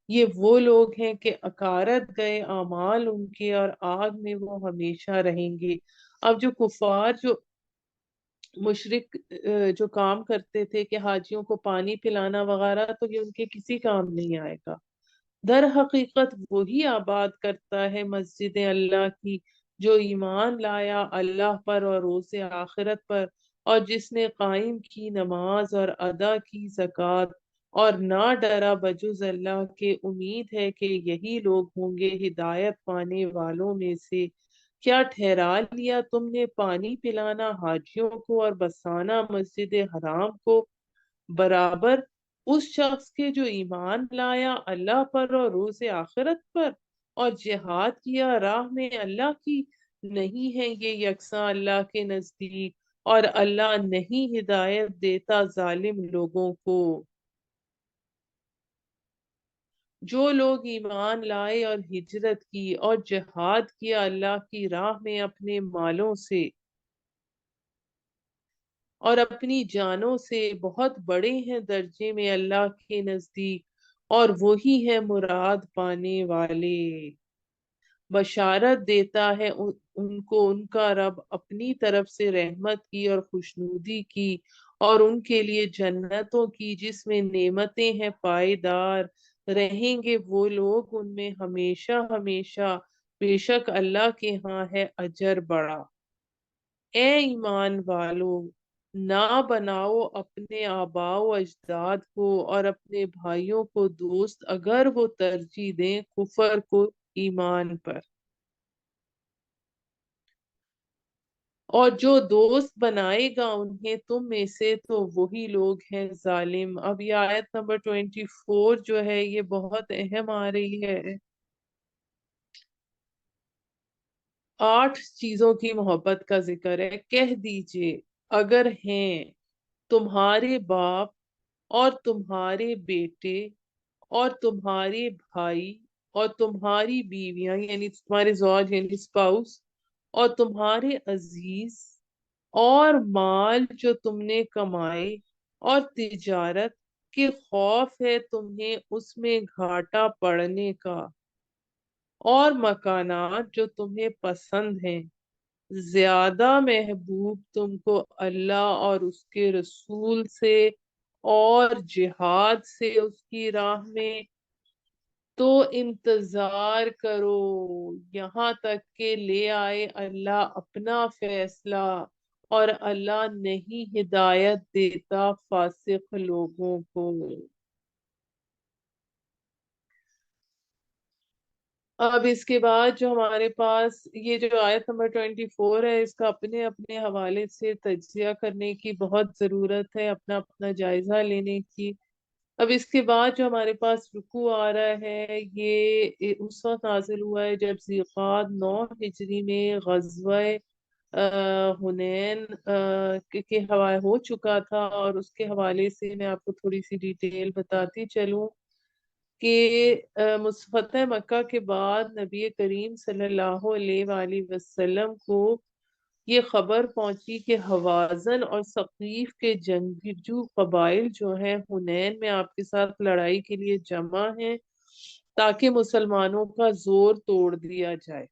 یہ وہ لوگ ہیں کہ اکارت گئے اعمال ان کے، اور آگ میں وہ ہمیشہ رہیں گے۔ اب جو کفار جو مشرک جو کام کرتے تھے کہ حاجیوں کو پانی پلانا وغیرہ، تو یہ ان کے کسی کام نہیں آئے گا۔ در حقیقت وہی آباد کرتا ہے مسجد اللہ کی جو ایمان لایا اللہ پر اور روز آخرت پر، اور جس نے قائم کی نماز اور ادا کی زکوٰۃ، اور نہ ڈرا بجز اللہ کے۔ امید ہے کہ یہی لوگ ہوں گے ہدایت پانے والوں میں سے۔ کیا ٹھہرا لیا تم نے پانی پلانا حاجیوں کو اور بسانا مسجد حرام کو برابر اس شخص کے جو ایمان لایا اللہ پر اور روز آخرت پر، اور جہاد کیا راہ میں اللہ کی؟ نہیں ہے یہ یکساں اللہ کے نزدیک، اور اللہ نہیں ہدایت دیتا ظالم لوگوں کو۔ جو لوگ ایمان لائے اور ہجرت کی اور جہاد کیا اللہ کی راہ میں اپنے مالوں سے اور اپنی جانوں سے، بہت بڑے ہیں درجے میں اللہ کے نزدیک، اور وہی ہے مراد پانے والے۔ بشارت دیتا ہے ان کو ان کا رب اپنی طرف سے رحمت کی اور خوشنودی کی، اور ان کے لیے جنتوں کی جس میں نعمتیں ہیں پائیدار، رہیں گے وہ لوگ ان میں ہمیشہ ہمیشہ، بے شک اللہ کے ہاں ہے اجر بڑا۔ اے ایمان والو، نہ بناؤ اپنے آباء و اجداد کو اور اپنے بھائیوں کو دوست اگر وہ ترجیح دیں کفر کو ایمان پر، اور جو دوست بنائے گا انہیں تم میں سے تو وہی لوگ ہیں ظالم۔ اب یہ آیت نمبر 24 جو ہے یہ بہت اہم آ رہی ہے۔ 8 چیزوں کی محبت کا ذکر ہے۔ کہہ دیجئے اگر ہیں تمہارے باپ اور تمہارے بیٹے اور تمہارے بھائی اور تمہاری بیویاں، یعنی تمہارے زوج یعنی اسپاؤس، اور تمہارے عزیز، اور مال جو تم نے کمائے، اور تجارت کہ خوف ہے تمہیں اس میں گھاٹا پڑنے کا، اور مکانات جو تمہیں پسند ہیں زیادہ محبوب تم کو اللہ اور اس کے رسول سے اور جہاد سے اس کی راہ میں، تو انتظار کرو یہاں تک کہ لے آئے اللہ اپنا فیصلہ، اور اللہ نہیں ہدایت دیتا فاسق لوگوں کو۔ اب اس کے بعد جو ہمارے پاس یہ جو آیت نمبر 24 ہے، اس کا اپنے اپنے حوالے سے تجزیہ کرنے کی بہت ضرورت ہے، اپنا اپنا جائزہ لینے کی۔ اب اس کے بعد جو ہمارے پاس رکوع آ رہا ہے، یہ اس وقت نازل ہوا ہے جب ذیقعد 9 ہجری میں غزوہ حنین کے حوالے ہو چکا تھا، اور اس کے حوالے سے میں آپ کو تھوڑی سی ڈیٹیل بتاتی چلوں کہ فتح مکہ کے بعد نبی کریم صلی اللہ علیہ وآلہ وسلم کو یہ خبر پہنچی کہ ہوازن اور ثقیف کے جنگجو قبائل جو ہیں حنین میں آپ کے ساتھ لڑائی کے لیے جمع ہیں، تاکہ مسلمانوں کا زور توڑ دیا جائے۔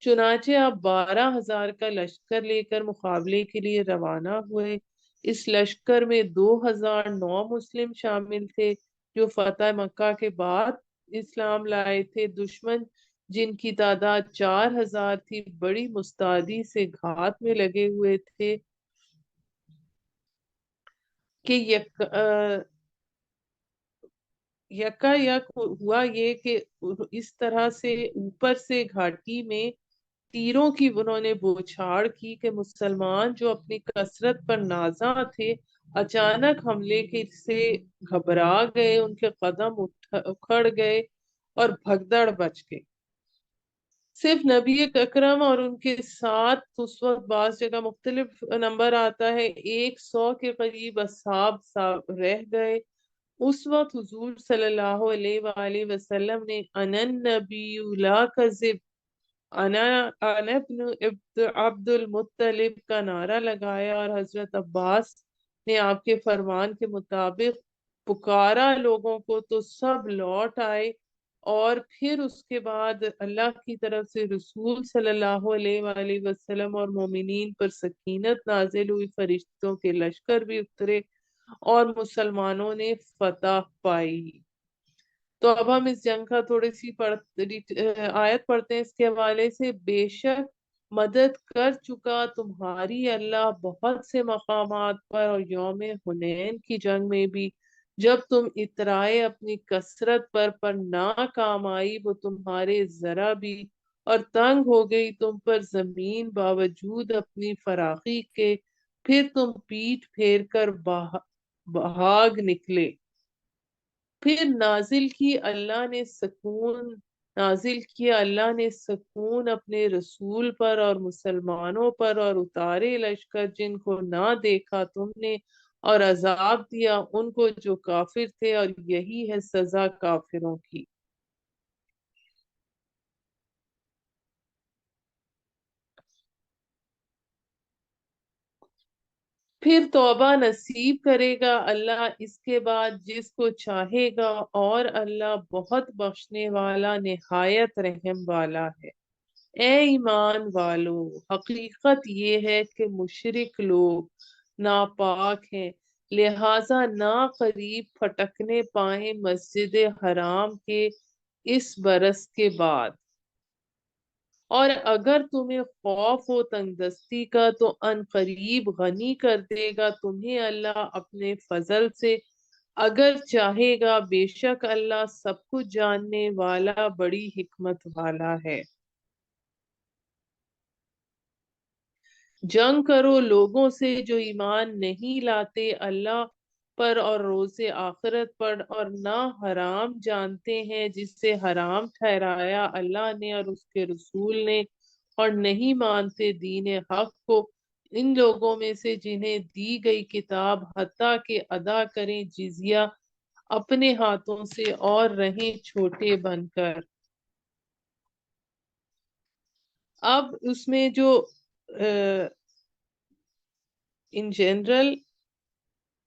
چنانچہ آپ 12,000 کا لشکر لے کر مقابلے کے لیے روانہ ہوئے۔ اس لشکر میں 2,009 مسلم شامل تھے جو فتح مکہ کے بعد اسلام لائے تھے۔ دشمن جن کی تعداد 4,000 تھی بڑی مستعدی سے گھات میں لگے ہوئے تھے کہ یکا یک ہوا یہ کہ اس طرح سے اوپر سے گھاٹی میں تیروں کی انہوں نے بوچھاڑ کی کہ مسلمان جو اپنی کثرت پر نازاں تھے اچانک حملے کے سے گھبرا گئے، ان کے قدم اکھڑ گئے اور بھگدڑ بچ گئے۔ صرف نبی اکرم اور ان کے ساتھ اس وقت بعض جگہ مختلف نمبر آتا ہے 100 کے قریب اصحاب رہ گئے۔ اس وقت حضور صلی اللہ علیہ وآلہ وسلم نے انا النبی لا کذب، انا ابن عبد المطلب کا نعرہ لگایا، اور حضرت عباس نے آپ کے فرمان کے مطابق پکارا لوگوں کو تو سب لوٹ آئے۔ اور پھر اس کے بعد اللہ کی طرف سے رسول صلی اللہ علیہ وآلہ وسلم اور مومنین پر سکینت نازل ہوئی، فرشتوں کے لشکر بھی اترے اور مسلمانوں نے فتح پائی۔ تو اب ہم اس جنگ کا تھوڑی سی آیت پڑھتے ہیں اس کے حوالے سے۔ بے شک مدد کر چکا تمہاری اللہ بہت سے مقامات پر، اور یوم حنین کی جنگ میں بھی جب تم اترائے اپنی کثرت پر ناکام آئی وہ تمہارے ذرا بھی، اور تنگ ہو گئی تم پر زمین باوجود اپنی فراخی کے، پھر تم پیٹھ پھیر کر بھاگ نکلے۔ پھر نازل کیا اللہ نے سکون اپنے رسول پر اور مسلمانوں پر، اور اتارے لشکر جن کو نہ دیکھا تم نے، اور عذاب دیا ان کو جو کافر تھے، اور یہی ہے سزا کافروں کی۔ پھر توبہ نصیب کرے گا اللہ اس کے بعد جس کو چاہے گا، اور اللہ بہت بخشنے والا نہایت رحم والا ہے۔ اے ایمان والو، حقیقت یہ ہے کہ مشرک لوگ ناپاک ہیں، لہذا نہ قریب پھٹکنے پائیں مسجد حرام کے اس برس کے بعد، اور اگر تمہیں خوف ہو تنگ دستی کا تو ان قریب غنی کر دے گا تمہیں اللہ اپنے فضل سے، اگر چاہے گا، بے شک اللہ سب کچھ جاننے والا بڑی حکمت والا ہے۔ جنگ کرو لوگوں سے جو ایمان نہیں لاتے اللہ پر اور روز آخرت پر، اور نہ حرام جانتے ہیں جسے حرام ٹھہرایا اللہ نے اور اس کے رسول نے، اور نہیں مانتے دین حق کو ان لوگوں میں سے جنہیں دی گئی کتاب، حتیٰ کہ ادا کریں جزیہ اپنے ہاتھوں سے اور رہیں چھوٹے بن کر۔ اب اس میں جو ان جنرل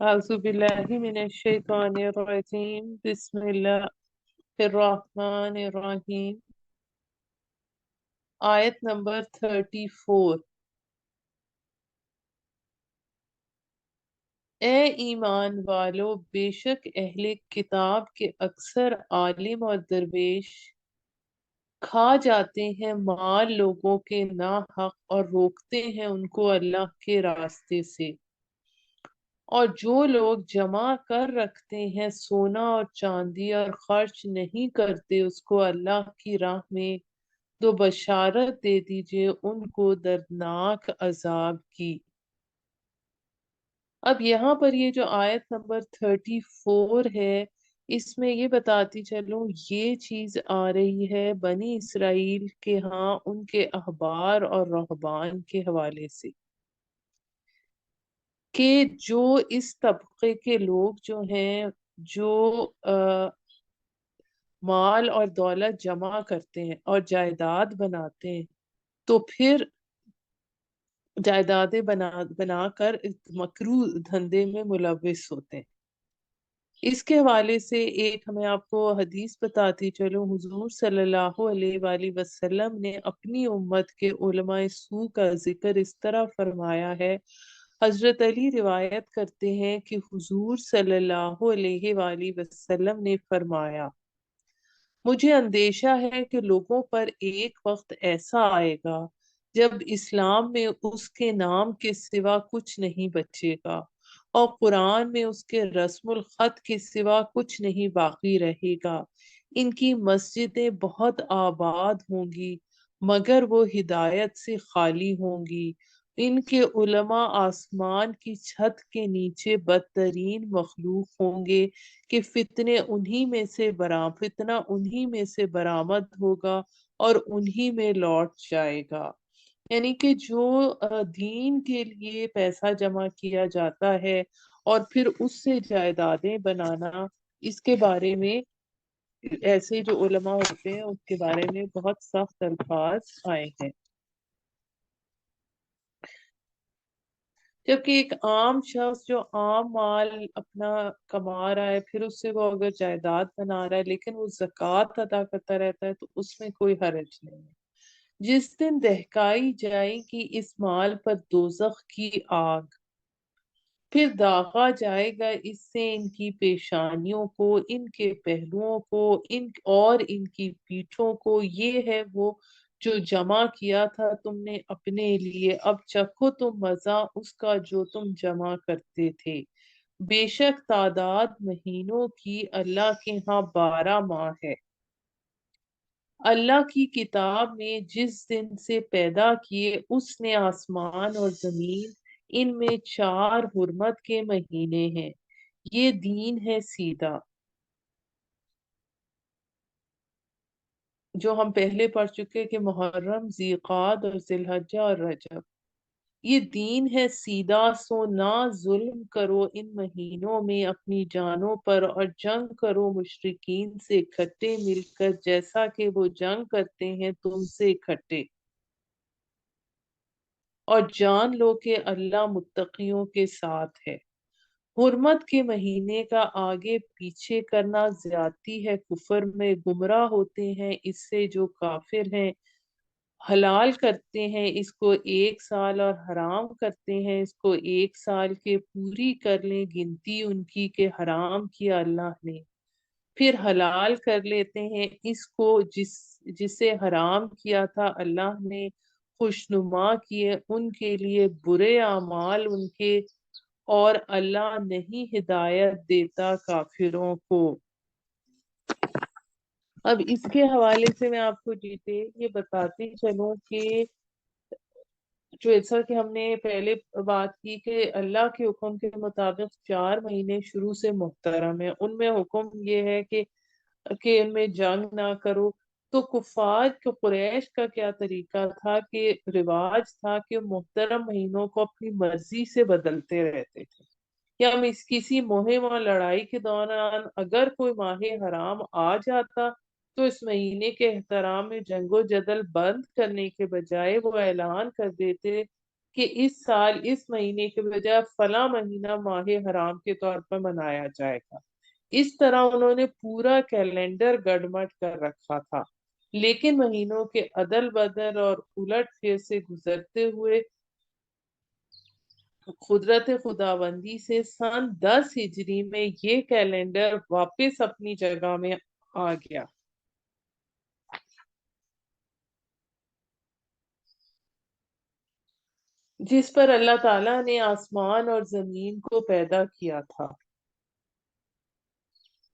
أعوذ بالله من الشيطان الرجيم بسم الله الرحمن الرحیم. آیت نمبر 34. اے ایمان والو، بے شک اہل کتاب کے اکثر عالم اور درویش کھا جاتے ہیں مال لوگوں کے ناحق اور روکتے ہیں ان کو اللہ کے راستے سے، اور جو لوگ جمع کر رکھتے ہیں سونا اور چاندی اور خرچ نہیں کرتے اس کو اللہ کی راہ میں، تو بشارت دے دیجئے ان کو دردناک عذاب کی۔ اب یہاں پر یہ جو آیت نمبر 34 ہے، اس میں یہ بتاتی چلوں یہ چیز آ رہی ہے بنی اسرائیل کے ہاں ان کے احبار اور رہبان کے حوالے سے، کہ جو اس طبقے کے لوگ جو ہیں، جو مال اور دولت جمع کرتے ہیں اور جائیداد بناتے ہیں، تو پھر جائیدادیں بنا کر مکروہ دھندے میں ملوث ہوتے ہیں۔ اس کے حوالے سے ایک میں آپ کو حدیث بتاتی چلوں، حضور صلی اللہ علیہ وآلہ وسلم نے اپنی امت کے علماء سو کا ذکر اس طرح فرمایا ہے۔ حضرت علی روایت کرتے ہیں کہ حضور صلی اللہ علیہ وآلہ وسلم نے فرمایا، مجھے اندیشہ ہے کہ لوگوں پر ایک وقت ایسا آئے گا جب اسلام میں اس کے نام کے سوا کچھ نہیں بچے گا، اور قرآن میں اس کے رسم الخط کے سوا کچھ نہیں باقی رہے گا۔ ان کی مسجدیں بہت آباد ہوں گی مگر وہ ہدایت سے خالی ہوں گی۔ ان کے علماء آسمان کی چھت کے نیچے بدترین مخلوق ہوں گے کہ فتنہ انہی میں سے برآمد ہوگا اور انہی میں لوٹ جائے گا۔ یعنی کہ جو دین کے لیے پیسہ جمع کیا جاتا ہے اور پھر اس سے جائیدادیں بنانا، اس کے بارے میں ایسے جو علماء ہوتے ہیں اس کے بارے میں بہت سخت الفاظ آئے ہیں۔ جبکہ ایک عام شخص جو عام مال اپنا کما رہا ہے، پھر اس سے وہ اگر جائیداد بنا رہا ہے لیکن وہ زکوٰۃ ادا کرتا رہتا ہے تو اس میں کوئی حرج نہیں ہے۔ جس دن دہکائی جائے گی اس مال پر دوزخ کی آگ، پھر داغا جائے گا اس سے ان کی پیشانیوں کو، ان کے پہلوؤں کو، ان کی پیٹھوں کو، یہ ہے وہ جو جمع کیا تھا تم نے اپنے لیے، اب چکھو تم مزہ اس کا جو تم جمع کرتے تھے۔ بے شک تعداد مہینوں کی اللہ کے ہاں 12 ماہ ہے۔ اللہ کی کتاب میں جس دن سے پیدا کیے اس نے آسمان اور زمین، ان میں 4 حرمت کے مہینے ہیں، یہ دین ہے سیدھا، جو ہم پہلے پڑھ چکے کہ محرم، ذیقعد اور ذی الحجہ اور رجب، یہ دین ہے سیدھا، سو نہ ظلم کرو ان مہینوں میں اپنی جانوں پر، اور جنگ کرو مشرکین سے اکٹھے مل کر جیسا کہ وہ جنگ کرتے ہیں تم سے اکٹھے، اور جان لو کہ اللہ متقیوں کے ساتھ ہے۔ حرمت کے مہینے کا آگے پیچھے کرنا زیادتی ہے، کفر میں گمراہ ہوتے ہیں اس سے جو کافر ہیں۔ حلال کرتے ہیں اس کو 1 سال اور حرام کرتے ہیں اس کو 1 سال کے، پوری کر لیں گنتی ان کی کہ حرام کیا اللہ نے، پھر حلال کر لیتے ہیں اس کو جسے حرام کیا تھا اللہ نے، خوشنما کیے ان کے لیے برے اعمال ان کے، اور اللہ نہیں ہدایت دیتا کافروں کو۔ اب اس کے حوالے سے میں آپ کو ڈیٹیل یہ بتاتی چلوں کہ جیسا کہ ہم نے پہلے بات کی کہ اللہ کے حکم کے مطابق 4 مہینے شروع سے محترم ہیں، ان میں حکم یہ ہے کہ ان میں جنگ نہ کرو۔ تو کفار کو قریش کا کیا طریقہ تھا کہ رواج تھا کہ محترم مہینوں کو اپنی مرضی سے بدلتے رہتے تھے، یا کسی مہم اور لڑائی کے دوران اگر کوئی ماہ حرام آ جاتا تو اس مہینے کے احترام میں جنگ و جدل بند کرنے کے بجائے وہ اعلان کر دیتے کہ اس سال اس مہینے کے بجائے فلاں مہینہ ماہ حرام کے طور پر منایا جائے گا۔ اس طرح انہوں نے پورا کیلنڈر گڑمٹ کر رکھا تھا، لیکن مہینوں کے عدل بدل اور الٹ پھیر سے گزرتے ہوئے قدرت خداوندی سے سن 10 ہجری میں یہ کیلنڈر واپس اپنی جگہ میں آ گیا، جس پر اللہ تعالیٰ نے آسمان اور زمین کو پیدا کیا تھا۔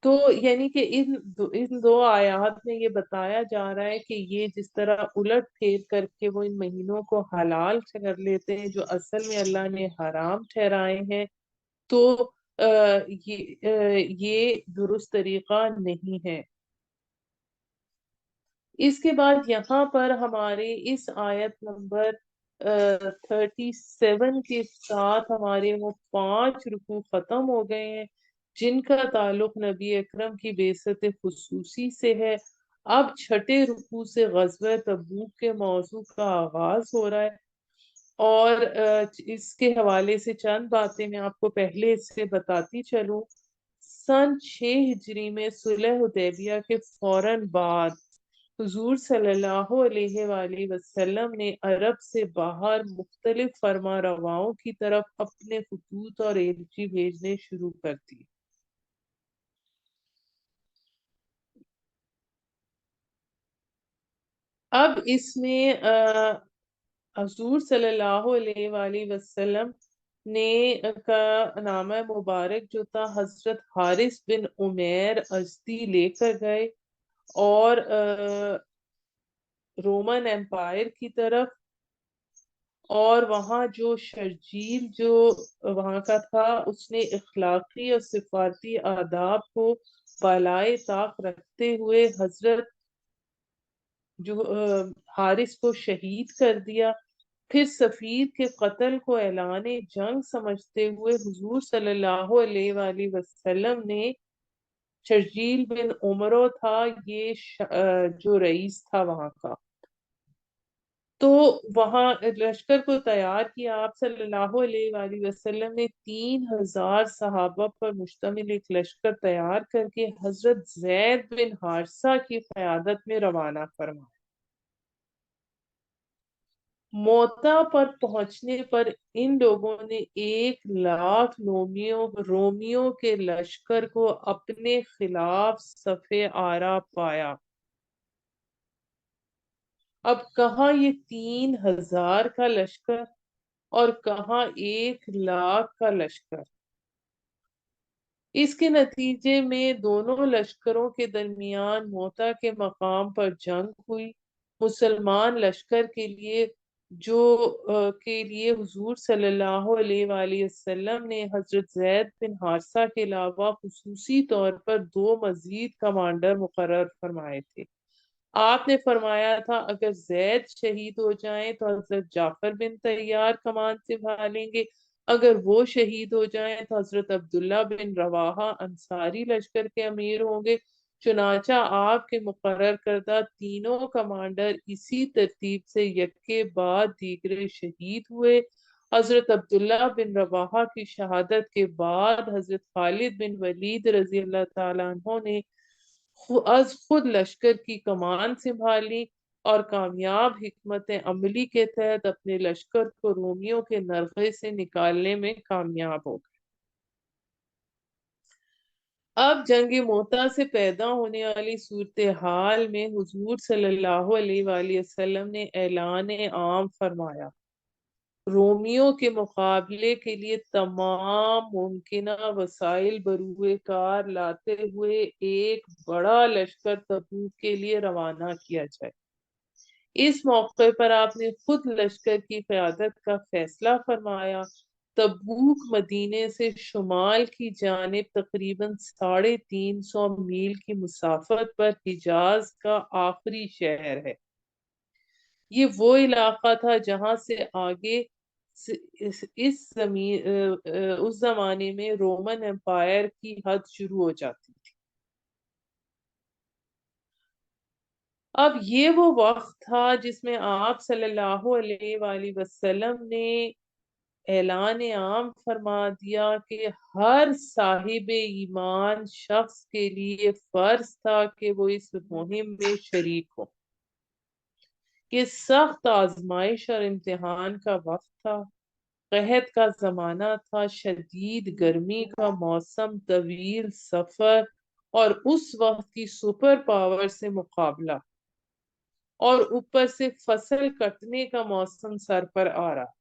تو یعنی کہ ان دو آیات میں یہ بتایا جا رہا ہے کہ یہ جس طرح الٹ پھیر کر کے وہ ان مہینوں کو حلال کر لیتے ہیں جو اصل میں اللہ نے حرام ٹھہرائے ہیں، تو یہ درست طریقہ نہیں ہے۔ اس کے بعد یہاں پر ہمارے اس آیت نمبر 37 کے ساتھ ہمارے وہ 5 رکوع ختم ہو گئے ہیں جن کا تعلق نبی اکرم کی بعثت خصوصی سے ہے۔ اب چھٹے رکوع سے غزوہ تبوک کے موضوع کا آغاز ہو رہا ہے، اور اس کے حوالے سے چند باتیں میں آپ کو پہلے اس سے بتاتی چلوں۔ سن 6 ہجری میں صلح حدیبیہ کے فوراً بعد حضور صلی اللہ علیہ وآلہ وسلم نے عرب سے باہر مختلف فرما رواؤں کی طرف اپنے خطوط اور ایلچی بھیجنے شروع کر دی۔ اب اس میں حضور صلی اللہ علیہ وآلہ وسلم نے کا نامہ مبارک جو تھا حضرت حارث بن عمیر ازدی لے کر گئے، اور رومن امپائر کی طرف، اور وہاں جو شرجیل جو وہاں کا تھا اس نے اخلاقی اور سفارتی آداب کو بالائے طاق رکھتے ہوئے حضرت جو حارث کو شہید کر دیا۔ پھر سفیر کے قتل کو اعلان جنگ سمجھتے ہوئے حضور صلی اللہ علیہ وآلہ وسلم نے شرجیل بن عمرو تھا، یہ جو رئیس تھا وہاں کا، تو وہاں لشکر کو تیار کیا۔ آپ صلی اللہ علیہ وآلہ وسلم نے 3000 صحابہ پر مشتمل ایک لشکر تیار کر کے حضرت زید بن حارثہ کی قیادت میں روانہ فرمایا۔ موتا پر پہنچنے پر ان لوگوں نے 1,00,000 رومیوں کے لشکر کو اپنے خلاف صف آرا پایا۔ اب کہاں یہ 3000 کا لشکر اور کہاں 1,00,000 کا لشکر۔ اس کے نتیجے میں دونوں لشکروں کے درمیان موتا کے مقام پر جنگ ہوئی۔ مسلمان لشکر کے لیے حضور صلی اللہ علیہ وآلہ وسلم نے حضرت زید بن حارثہ کے علاوہ خصوصی طور پر 2 مزید کمانڈر مقرر فرمائے تھے۔ آپ نے فرمایا تھا اگر زید شہید ہو جائیں تو حضرت جعفر بن طیار کمان سنبھالیں گے، اگر وہ شہید ہو جائیں تو حضرت عبداللہ بن رواحہ انصاری لشکر کے امیر ہوں گے۔ چنانچہ آپ کے مقرر کردہ تینوں کمانڈر اسی ترتیب سے یکے بعد دیگرے شہید ہوئے۔ حضرت عبداللہ بن رواحہ کی شہادت کے بعد حضرت خالد بن ولید رضی اللہ تعالیٰ عنہ نے از خود لشکر کی کمان سنبھالی اور کامیاب حکمت عملی کے تحت اپنے لشکر کو رومیوں کے نرغے سے نکالنے میں کامیاب ہو گئے۔ اب جنگ موتا سے پیدا ہونے والی صورتحال میں حضور صلی اللہ علیہ وآلہ وسلم نے اعلان عام فرمایا، رومیوں کے مقابلے کے لیے تمام ممکنہ وسائل بروئے کار لاتے ہوئے ایک بڑا لشکر تبوک کے لیے روانہ کیا جائے۔ اس موقع پر آپ نے خود لشکر کی قیادت کا فیصلہ فرمایا۔ تبوک مدینے سے شمال کی جانب تقریباً 350 میل کی مسافت پر حجاز کا آخری شہر ہے۔ یہ وہ علاقہ تھا جہاں سے آگے اس زمانے میں رومن امپائر کی حد شروع ہو جاتی تھی۔ اب یہ وہ وقت تھا جس میں آپ صلی اللہ علیہ وآلہ وسلم نے اعلان عام فرما دیا کہ ہر صاحب ایمان شخص کے لیے فرض تھا کہ وہ اس مہم میں شریک ہو۔ یہ سخت آزمائش اور امتحان کا وقت تھا، قحط کا زمانہ تھا، شدید گرمی کا موسم، طویل سفر، اور اس وقت کی سپر پاور سے مقابلہ، اور اوپر سے فصل کٹنے کا موسم سر پر آ رہا۔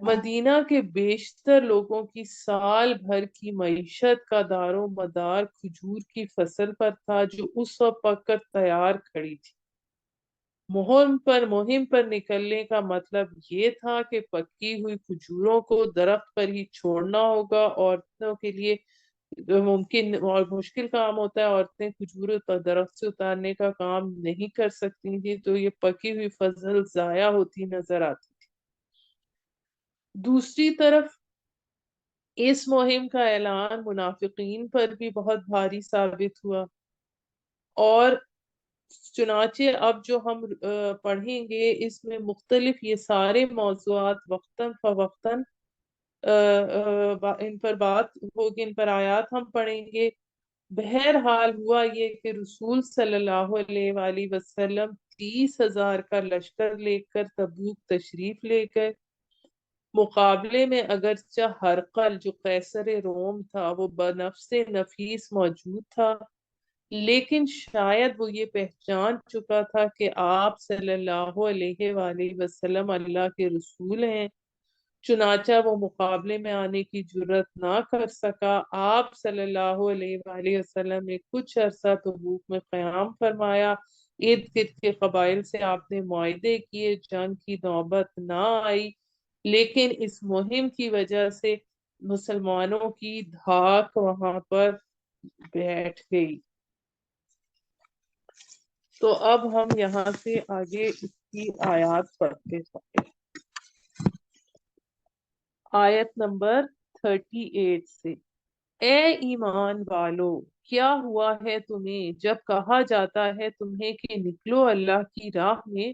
مدینہ کے بیشتر لوگوں کی سال بھر کی معیشت کا دار و مدار کھجور کی فصل پر تھا، جو اس وقت پک کر تیار کھڑی تھی۔ مہم پر نکلنے کا مطلب یہ تھا کہ پکی ہوئی کھجوروں کو درخت پر ہی چھوڑنا ہوگا۔ عورتوں کے لیے ممکن اور مشکل کام ہوتا ہے، عورتیں کھجور درخت سے اتارنے کا کام نہیں کر سکتی تھی، تو یہ پکی ہوئی فصل ضائع ہوتی نظر آتی تھی۔ دوسری طرف اس مہم کا اعلان منافقین پر بھی بہت بھاری ثابت ہوا، اور چنانچہ اب جو ہم پڑھیں گے اس میں مختلف یہ سارے موضوعات وقتاً فوقتاً ان پر بات ہوگی، ان پر آیات ہم پڑھیں گے۔ بہرحال ہوا یہ کہ رسول صلی اللہ علیہ وآلہ وسلم 30,000 کا لشکر لے کر تبوک تشریف لے گئے۔ مقابلے میں اگرچہ ہرقل جو قیصر روم تھا وہ بنفس نفیس موجود تھا، لیکن شاید وہ یہ پہچان چکا تھا کہ آپ صلی اللہ علیہ وآلہ وسلم اللہ کے رسول ہیں، چنانچہ وہ مقابلے میں آنے کی جرت نہ کر سکا۔ آپ صلی اللہ علیہ وآلہ وسلم نے کچھ عرصہ تبوک میں قیام فرمایا، ارد گرد کے قبائل سے آپ نے معاہدے کیے، جنگ کی نوبت نہ آئی، لیکن اس مہم کی وجہ سے مسلمانوں کی دھاک وہاں پر بیٹھ گئی۔ تو اب ہم یہاں سے آگے اس کی آیات پڑھتے ہیں۔ آیت نمبر 38 سے، اے ایمان والو، کیا ہوا ہے تمہیں جب کہا جاتا ہے تمہیں کہ نکلو اللہ کی راہ میں،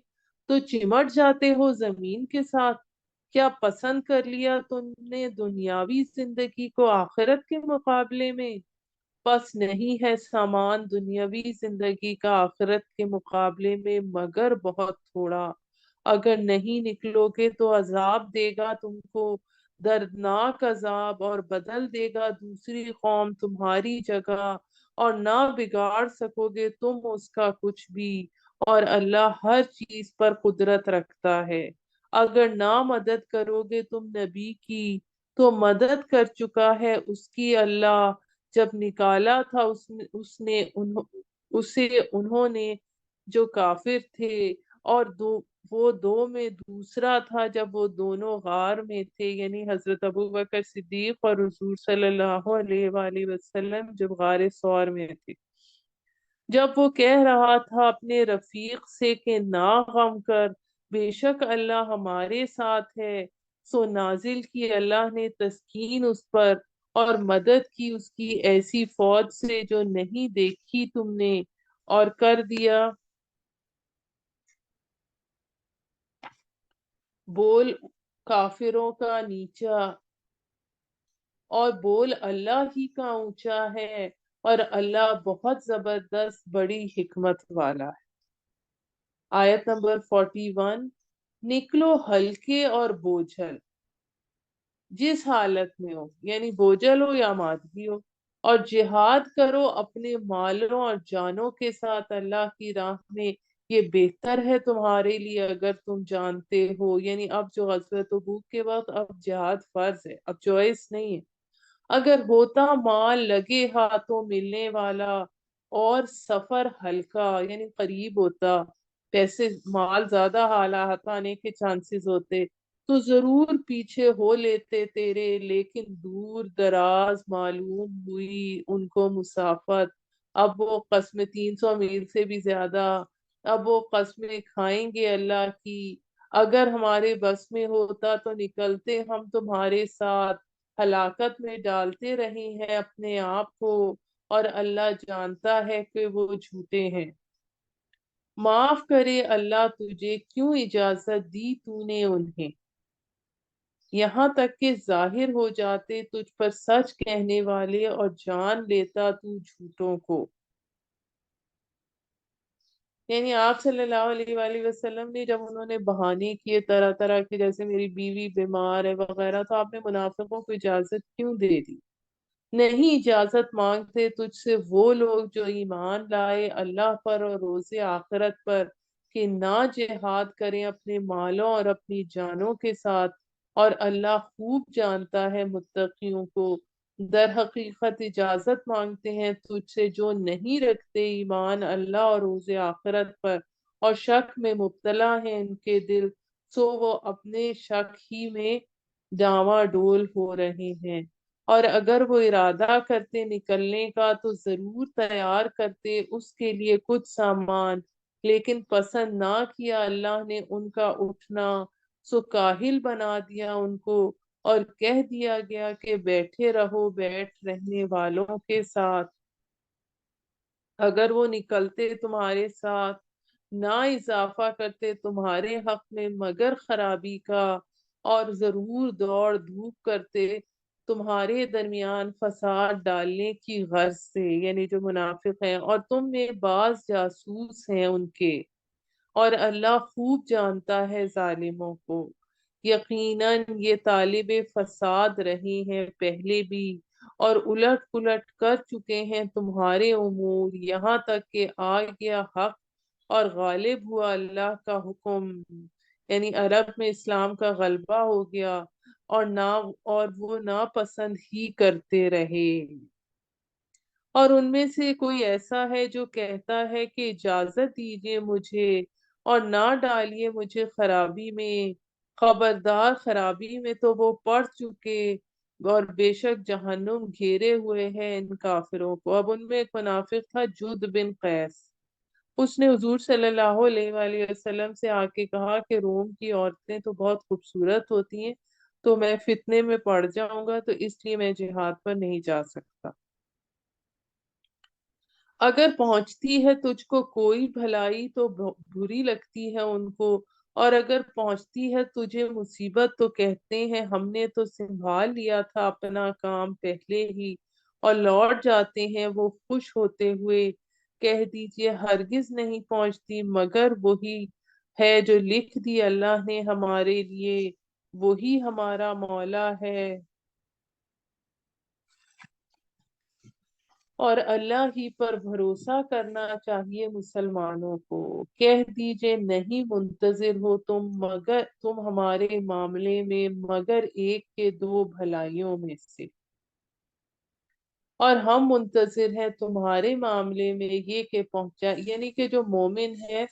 تو چمٹ جاتے ہو زمین کے ساتھ؟ کیا پسند کر لیا تم نے دنیاوی زندگی کو آخرت کے مقابلے میں؟ بس نہیں ہے سامان دنیاوی زندگی کا آخرت کے مقابلے میں مگر بہت تھوڑا۔ اگر نہیں نکلو گے تو عذاب دے گا تم کو، دردناک عذاب، اور بدل دے گا دوسری قوم تمہاری جگہ، اور نہ بگاڑ سکو گے تم اس کا کچھ بھی، اور اللہ ہر چیز پر قدرت رکھتا ہے۔ اگر نہ مدد کرو گے تم نبی کی، تو مدد کر چکا ہے اس کی اللہ، جب نکالا تھا اسے انہوں نے جو کافر تھے، اور وہ دو میں دوسرا تھا جب وہ دونوں غار میں تھے، یعنی حضرت ابوبکر صدیق اور حضور صلی اللہ علیہ وآلہ وسلم جب غار ثور میں تھے، جب وہ کہہ رہا تھا اپنے رفیق سے کہ نہ غم کر، بے شک اللہ ہمارے ساتھ ہے، سو نازل کی اللہ نے تسکین اس پر، اور مدد کی اس کی ایسی فوج سے جو نہیں دیکھی تم نے، اور کر دیا بول کافروں کا نیچا، اور بول اللہ ہی کا اونچا ہے، اور اللہ بہت زبردست بڑی حکمت والا ہے۔ آیت نمبر 41، نکلو ہلکے اور بوجھل، جس حالت میں ہو، یعنی بوجھل ہو یا مادی ہو، اور جہاد کرو اپنے مالوں اور جانوں کے ساتھ اللہ کی راہ میں، یہ بہتر ہے تمہارے لیے اگر تم جانتے ہو۔ یعنی اب جو غزوہ تبوک کے وقت اب جہاد فرض ہے، اب چوائس نہیں ہے۔ اگر ہوتا مال لگے ہاتھوں ملنے والا، اور سفر ہلکا یعنی قریب ہوتا، پیسے مال زیادہ ہاتھ آنے کے چانسز ہوتے، تو ضرور پیچھے ہو لیتے تیرے، لیکن دور دراز معلوم ہوئی ان کو مسافت۔ اب وہ قسمیں 300 میل سے بھی زیادہ، اب وہ قسمیں کھائیں گے اللہ کی، اگر ہمارے بس میں ہوتا تو نکلتے ہم تمہارے ساتھ، ہلاکت میں ڈالتے رہے ہیں اپنے آپ کو، اور اللہ جانتا ہے کہ وہ جھوٹے ہیں۔ معاف کرے اللہ تجھے، کیوں اجازت دی تو نے انہیں، یہاں تک کہ ظاہر ہو جاتے تجھ پر سچ کہنے والے اور جان لیتا تو جھوٹوں کو۔ یعنی آپ صلی اللہ علیہ وآلہ وسلم نے جب انہوں نے بہانے کیے طرح طرح کے، جیسے میری بیوی بیمار ہے وغیرہ، تو آپ نے منافقوں کو اجازت کیوں دے دی؟ نہیں اجازت مانگتے تجھ سے وہ لوگ جو ایمان لائے اللہ پر اور روز آخرت پر، کہ نہ جہاد کریں اپنے مالوں اور اپنی جانوں کے ساتھ، اور اللہ خوب جانتا ہے متقیوں کو۔ در حقیقت اجازت مانگتے ہیں تجھ سے جو نہیں رکھتے ایمان اللہ اور روز آخرت پر، اور شک میں مبتلا ہیں ان کے دل، سو وہ اپنے شک ہی میں ڈاواں ڈول ہو رہے ہیں۔ اور اگر وہ ارادہ کرتے نکلنے کا تو ضرور تیار کرتے اس کے لیے کچھ سامان، لیکن پسند نہ کیا اللہ نے ان کا اٹھنا، سو کاہل بنا دیا ان کو، اور کہہ دیا گیا کہ بیٹھے رہو بیٹھ رہنے والوں کے ساتھ۔ اگر وہ نکلتے تمہارے ساتھ نہ اضافہ کرتے تمہارے حق میں مگر خرابی کا، اور ضرور دوڑ دھوپ کرتے تمہارے درمیان فساد ڈالنے کی غرض سے، یعنی جو منافق ہیں، اور تم میں بعض جاسوس ہیں ان کے، اور اللہ خوب جانتا ہے ظالموں کو۔ یقیناً یہ طالب فساد رہے ہیں پہلے بھی، اور الٹ پلٹ کر چکے ہیں تمہارے امور، یہاں تک کہ آ گیا حق اور غالب ہوا اللہ کا حکم، یعنی عرب میں اسلام کا غلبہ ہو گیا، اور وہ ناپسند ہی کرتے رہے۔ اور ان میں سے کوئی ایسا ہے جو کہتا ہے کہ اجازت دیجیے مجھے اور نہ ڈالیے مجھے خرابی میں، خبردار خرابی میں تو وہ پڑ چکے، اور بے شک جہنم گھیرے ہوئے ہیں ان کافروں کو۔ اب ان میں ایک منافق تھا جد بن قیس، اس نے حضور صلی اللہ علیہ وآلہ وسلم سے آ کے کہا کہ روم کی عورتیں تو بہت خوبصورت ہوتی ہیں، تو میں فتنے میں پڑ جاؤں گا، تو اس لیے میں جہاد پر نہیں جا سکتا۔ اگر پہنچتی ہے تجھ کو کوئی بھلائی تو بری لگتی ہے ان کو، اور اگر پہنچتی ہے تجھے مصیبت تو کہتے ہیں ہم نے تو سنبھال لیا تھا اپنا کام پہلے ہی، اور لوٹ جاتے ہیں وہ خوش ہوتے ہوئے۔ کہہ دیجئے ہرگز نہیں پہنچتی مگر وہی ہے جو لکھ دی اللہ نے ہمارے لیے، وہی ہمارا مولا ہے، اور اللہ ہی پر بھروسہ کرنا چاہیے مسلمانوں کو۔ کہہ دیجئے نہیں منتظر ہو تم ہمارے معاملے میں مگر ایک کے دو بھلائیوں میں سے، اور ہم منتظر ہیں تمہارے معاملے میں یہ کہ پہنچا، یعنی کہ جو مومن ہے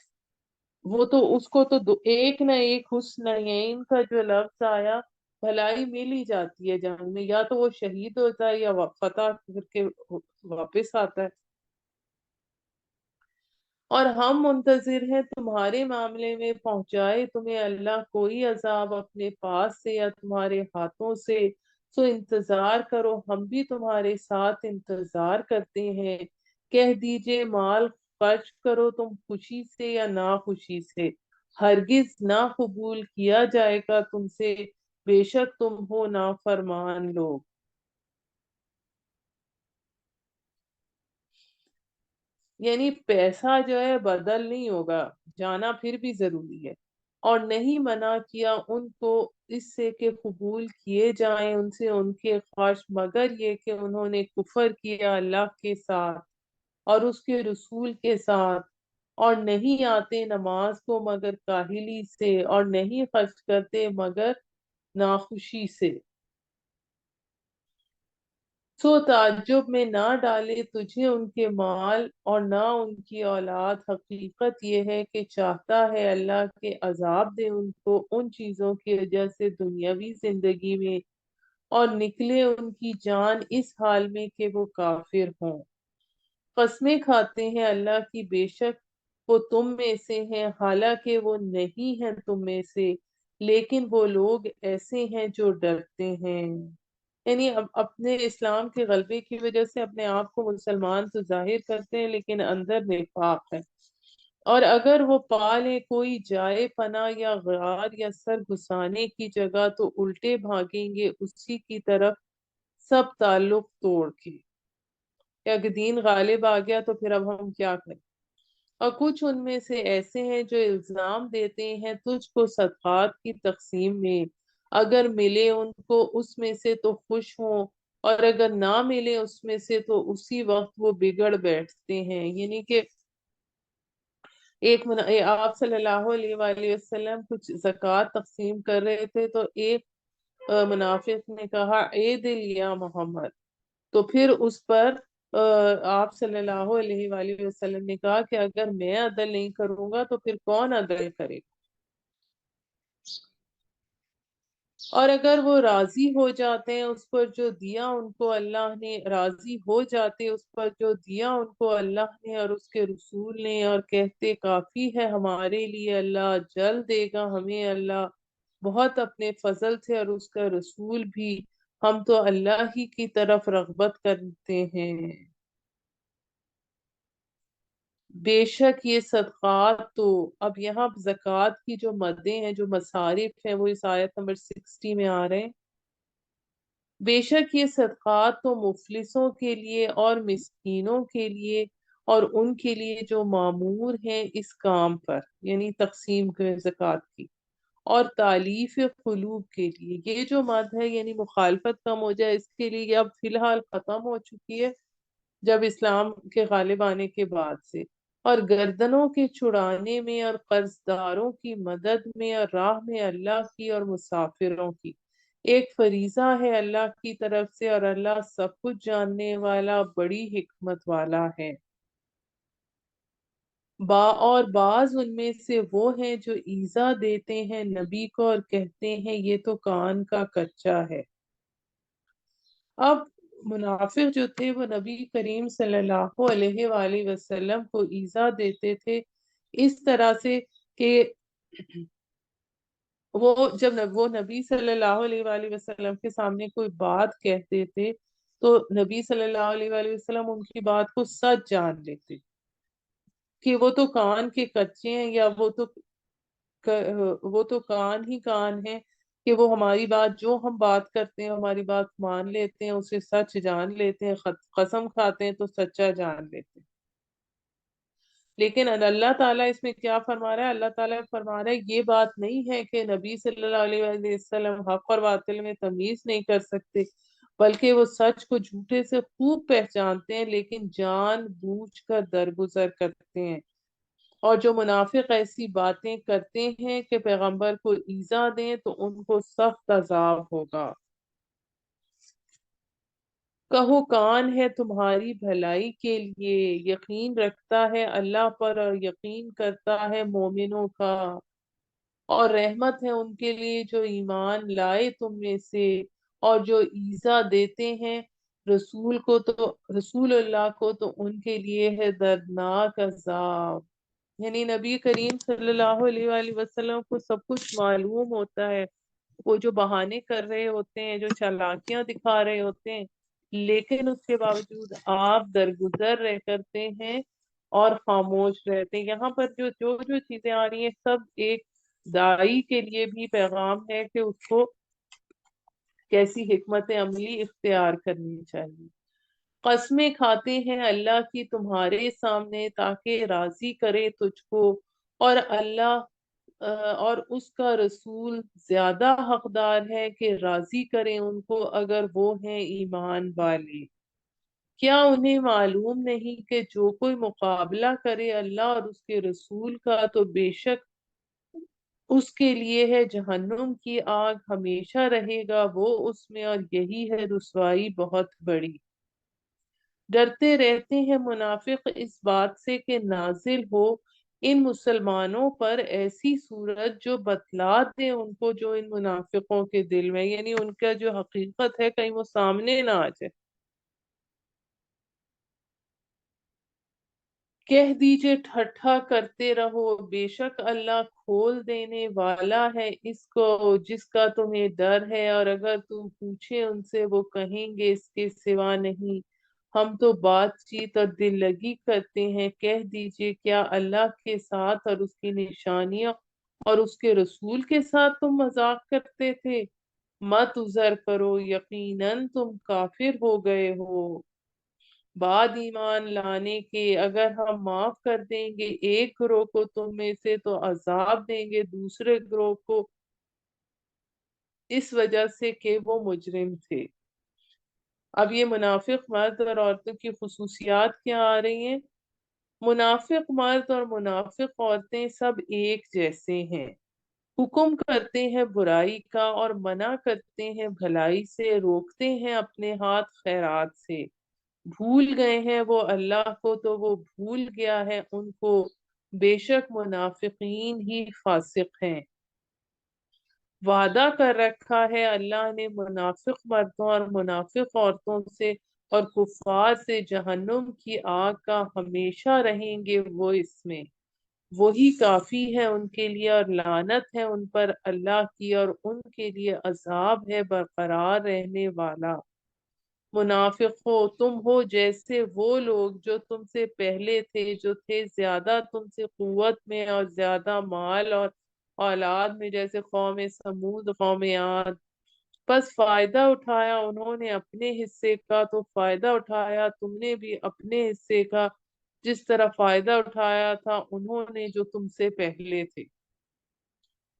وہ تو اس کو تو ایک نہ ایک حسنین کا جو لفظ آیا، بھلائی مل ہی جاتی ہے جنگ میں، یا تو وہ شہید ہوتا ہے یا فتح کر کے واپس آتا ہے۔ اور ہم منتظر ہیں تمہارے معاملے میں پہنچائے تمہیں اللہ کوئی عذاب اپنے پاس سے یا تمہارے ہاتھوں سے، سو انتظار کرو ہم بھی تمہارے ساتھ انتظار کرتے ہیں۔ کہہ دیجئے مال خرچ کرو تم خوشی سے یا ناخوشی سے، ہرگز نہ قبول کیا جائے گا تم سے، بے شک تم ہو نافرمان لوگ۔ یعنی پیسہ جو ہے بدل نہیں ہوگا، جانا پھر بھی ضروری ہے، اور نہیں منع کیا ان کو اس سے کہ قبول کیے جائیں ان سے ان کے خواہش، مگر یہ کہ انہوں نے کفر کیا اللہ کے ساتھ اور اس کے رسول کے ساتھ، اور نہیں آتے نماز کو مگر کاہلی سے، اور نہیں خرچ کرتے مگر ناخوشی سے۔ سو تعجب میں نہ ڈالے تجھے ان کے مال اور نہ ان کی اولاد، حقیقت یہ ہے کہ چاہتا ہے اللہ کے عذاب دے ان کو ان چیزوں کی وجہ سے دنیاوی زندگی میں، اور نکلے ان کی جان اس حال میں کہ وہ کافر ہوں۔ قسمیں کھاتے ہیں اللہ کی بے شک وہ تم میں سے ہیں، حالانکہ وہ نہیں ہیں تم میں سے، لیکن وہ لوگ ایسے ہیں جو ڈرتے ہیں۔ یعنی اپنے اسلام کے غلبے کی وجہ سے اپنے آپ کو مسلمان تو ظاہر کرتے ہیں لیکن اندر نفاق ہے۔ اور اگر وہ پا لیں کوئی جائے پناہ یا غار یا سر گھسانے کی جگہ تو الٹے بھاگیں گے اسی کی طرف سب تعلق توڑ کے، کہ اگر دین غالب آ گیا تو پھر اب ہم کیا کریں۔ اور کچھ ان میں سے ایسے ہیں جو الزام دیتے ہیں تجھ کو صدقات کی تقسیم میں، اگر ملے ان کو اس میں سے تو خوش ہوں، اور اگر نہ ملے اس میں سے تو اسی وقت وہ بگڑ بیٹھتے ہیں۔ یعنی کہ آپ صلی اللہ علیہ وآلہ وسلم کچھ زکوٰۃ تقسیم کر رہے تھے تو ایک منافق نے کہا اے دل یا محمد، تو پھر اس پر آپ صلی اللہ علیہ وآلہ وسلم نے کہا کہ اگر میں عدل نہیں کروں گا تو پھر کون عدل کرے گا؟ اور اگر وہ راضی ہو جاتے ہیں اس پر جو دیا ان کو اللہ نے، راضی ہو جاتے اس پر جو دیا ان کو اللہ نے اور اس کے رسول نے، اور کہتے کافی ہے ہمارے لیے اللہ، جل دے گا ہمیں اللہ بہت اپنے فضل سے اور اس کا رسول بھی، ہم تو اللہ ہی کی طرف رغبت کرتے ہیں۔ بے شک یہ صدقات تو، اب یہاں زکوٰۃ کی جو مدیں ہیں جو مصارف ہیں وہ اس آیت نمبر 60 میں آ رہے ہیں۔ بے شک یہ صدقات تو مفلسوں کے لیے اور مسکینوں کے لیے اور ان کے لیے جو معمور ہیں اس کام پر، یعنی تقسیم کے زکوٰۃ کی، اور تالیف قلوب کے لیے، یہ جو مد ہے یعنی مخالفت کم ہو جائے اس کے لیے، یہ اب فی الحال ختم ہو چکی ہے جب اسلام کے غالب آنے کے بعد سے، اور گردنوں کے چھڑانے میں اور قرض داروں کی مدد میں اور راہ میں اللہ کی اور مسافروں کی، ایک فریضہ ہے اللہ کی طرف سے، اور اللہ سب کچھ جاننے والا بڑی حکمت والا ہے۔ اور بعض ان میں سے وہ ہیں جو ایذا دیتے ہیں نبی کو اور کہتے ہیں یہ تو کان کا کچا ہے۔ اب منافق جو تھے وہ نبی کریم صلی اللہ علیہ وآلہ وسلم کو ایذا دیتے تھے اس طرح سے کہ وہ نبی صلی اللہ علیہ وآلہ وسلم کے سامنے کوئی بات کہتے تھے تو نبی صلی اللہ علیہ وآلہ وسلم ان کی بات کو سچ جان لیتے کہ وہ تو کان کے کچے ہیں، یا وہ تو کان ہی کان ہے، کہ وہ ہماری بات، جو ہم بات کرتے ہیں ہماری بات مان لیتے ہیں، اسے سچ جان لیتے ہیں، قسم کھاتے ہیں تو سچا جان لیتے ہیں۔ لیکن اللہ تعالیٰ اس میں کیا فرما رہا ہے؟ اللہ تعالیٰ فرما رہا ہے یہ بات نہیں ہے کہ نبی صلی اللہ علیہ وآلہ وسلم حق اور باطل میں تمیز نہیں کر سکتے، بلکہ وہ سچ کو جھوٹے سے خوب پہچانتے ہیں لیکن جان بوجھ کر درگزر کرتے ہیں۔ اور جو منافق ایسی باتیں کرتے ہیں کہ پیغمبر کو ایذا دیں تو ان کو سخت عذاب ہوگا۔ کہو کان ہے تمہاری بھلائی کے لیے، یقین رکھتا ہے اللہ پر اور یقین کرتا ہے مومنوں کا، اور رحمت ہے ان کے لیے جو ایمان لائے تم میں سے، اور جو ایذا دیتے ہیں رسول اللہ کو تو ان کے لیے ہے دردناک عذاب۔ یعنی نبی کریم صلی اللہ علیہ وآلہ وسلم کو سب کچھ معلوم ہوتا ہے، وہ جو بہانے کر رہے ہوتے ہیں، جو چالاکیاں دکھا رہے ہوتے ہیں، لیکن اس کے باوجود آپ درگزر رہ کرتے ہیں اور خاموش رہتے ہیں۔ یہاں پر جو جو جو چیزیں آ رہی ہیں سب ایک داعی کے لیے بھی پیغام ہے کہ اس کو کیسی حکمت عملی اختیار کرنی چاہیے۔ قسمیں کھاتے ہیں اللہ کی تمہارے سامنے تاکہ راضی کرے تجھ کو، اور اللہ اور اس کا رسول زیادہ حقدار ہے کہ راضی کریں ان کو اگر وہ ہیں ایمان والے۔ کیا انہیں معلوم نہیں کہ جو کوئی مقابلہ کرے اللہ اور اس کے رسول کا تو بے شک اس کے لیے ہے جہنم کی آگ، ہمیشہ رہے گا وہ اس میں، اور یہی ہے رسوائی بہت بڑی۔ ڈرتے رہتے ہیں منافق اس بات سے کہ نازل ہو ان مسلمانوں پر ایسی صورت جو بتلا دے ان کو جو ان منافقوں کے دل میں، یعنی ان کا جو حقیقت ہے کہیں وہ سامنے نہ آ جائے۔ کہہ دیجئے ٹھٹھا کرتے رہو، بے شک اللہ کھول دینے والا ہے اس کو جس کا تمہیں ڈر ہے، اور اگر تم پوچھے ان سے وہ کہیں گے اس کے سوا نہیں، ہم تو بات چیت اور دل لگی کرتے ہیں۔ کہہ دیجئے کیا اللہ کے ساتھ اور اس کی نشانیاں اور اس کے رسول کے ساتھ تم مذاق کرتے تھے؟ مت عذر کرو، یقیناً تم کافر ہو گئے ہو بعد ایمان لانے کے۔ اگر ہم معاف کر دیں گے ایک گروہ کو تم میں سے تو عذاب دیں گے دوسرے گروہ کو اس وجہ سے کہ وہ مجرم تھے۔ اب یہ منافق مرد اور عورتوں کی خصوصیات کیا آ رہی ہیں؟ منافق مرد اور منافق عورتیں سب ایک جیسے ہیں، حکم کرتے ہیں برائی کا اور منع کرتے ہیں بھلائی سے، روکتے ہیں اپنے ہاتھ خیرات سے، بھول گئے ہیں وہ اللہ کو تو وہ بھول گیا ہے ان کو، بے شک منافقین ہی فاسق ہیں۔ وعدہ کر رکھا ہے اللہ نے منافق مردوں اور منافق عورتوں سے اور کفار سے جہنم کی آگ کا، ہمیشہ رہیں گے وہ اس میں، وہی کافی ہے ان کے لیے، اور لعنت ہے ان پر اللہ کی، اور ان کے لیے عذاب ہے برقرار رہنے والا۔ منافق ہو تم ہو جیسے وہ لوگ جو تم سے پہلے تھے، جو تھے زیادہ تم سے قوت میں اور زیادہ مال اور اولاد میں، جیسے قوم سمود، قوم عاد۔ بس فائدہ اٹھایا انہوں نے اپنے حصے کا تو فائدہ اٹھایا تم نے بھی اپنے حصے کا، جس طرح فائدہ اٹھایا تھا انہوں نے جو تم سے پہلے تھے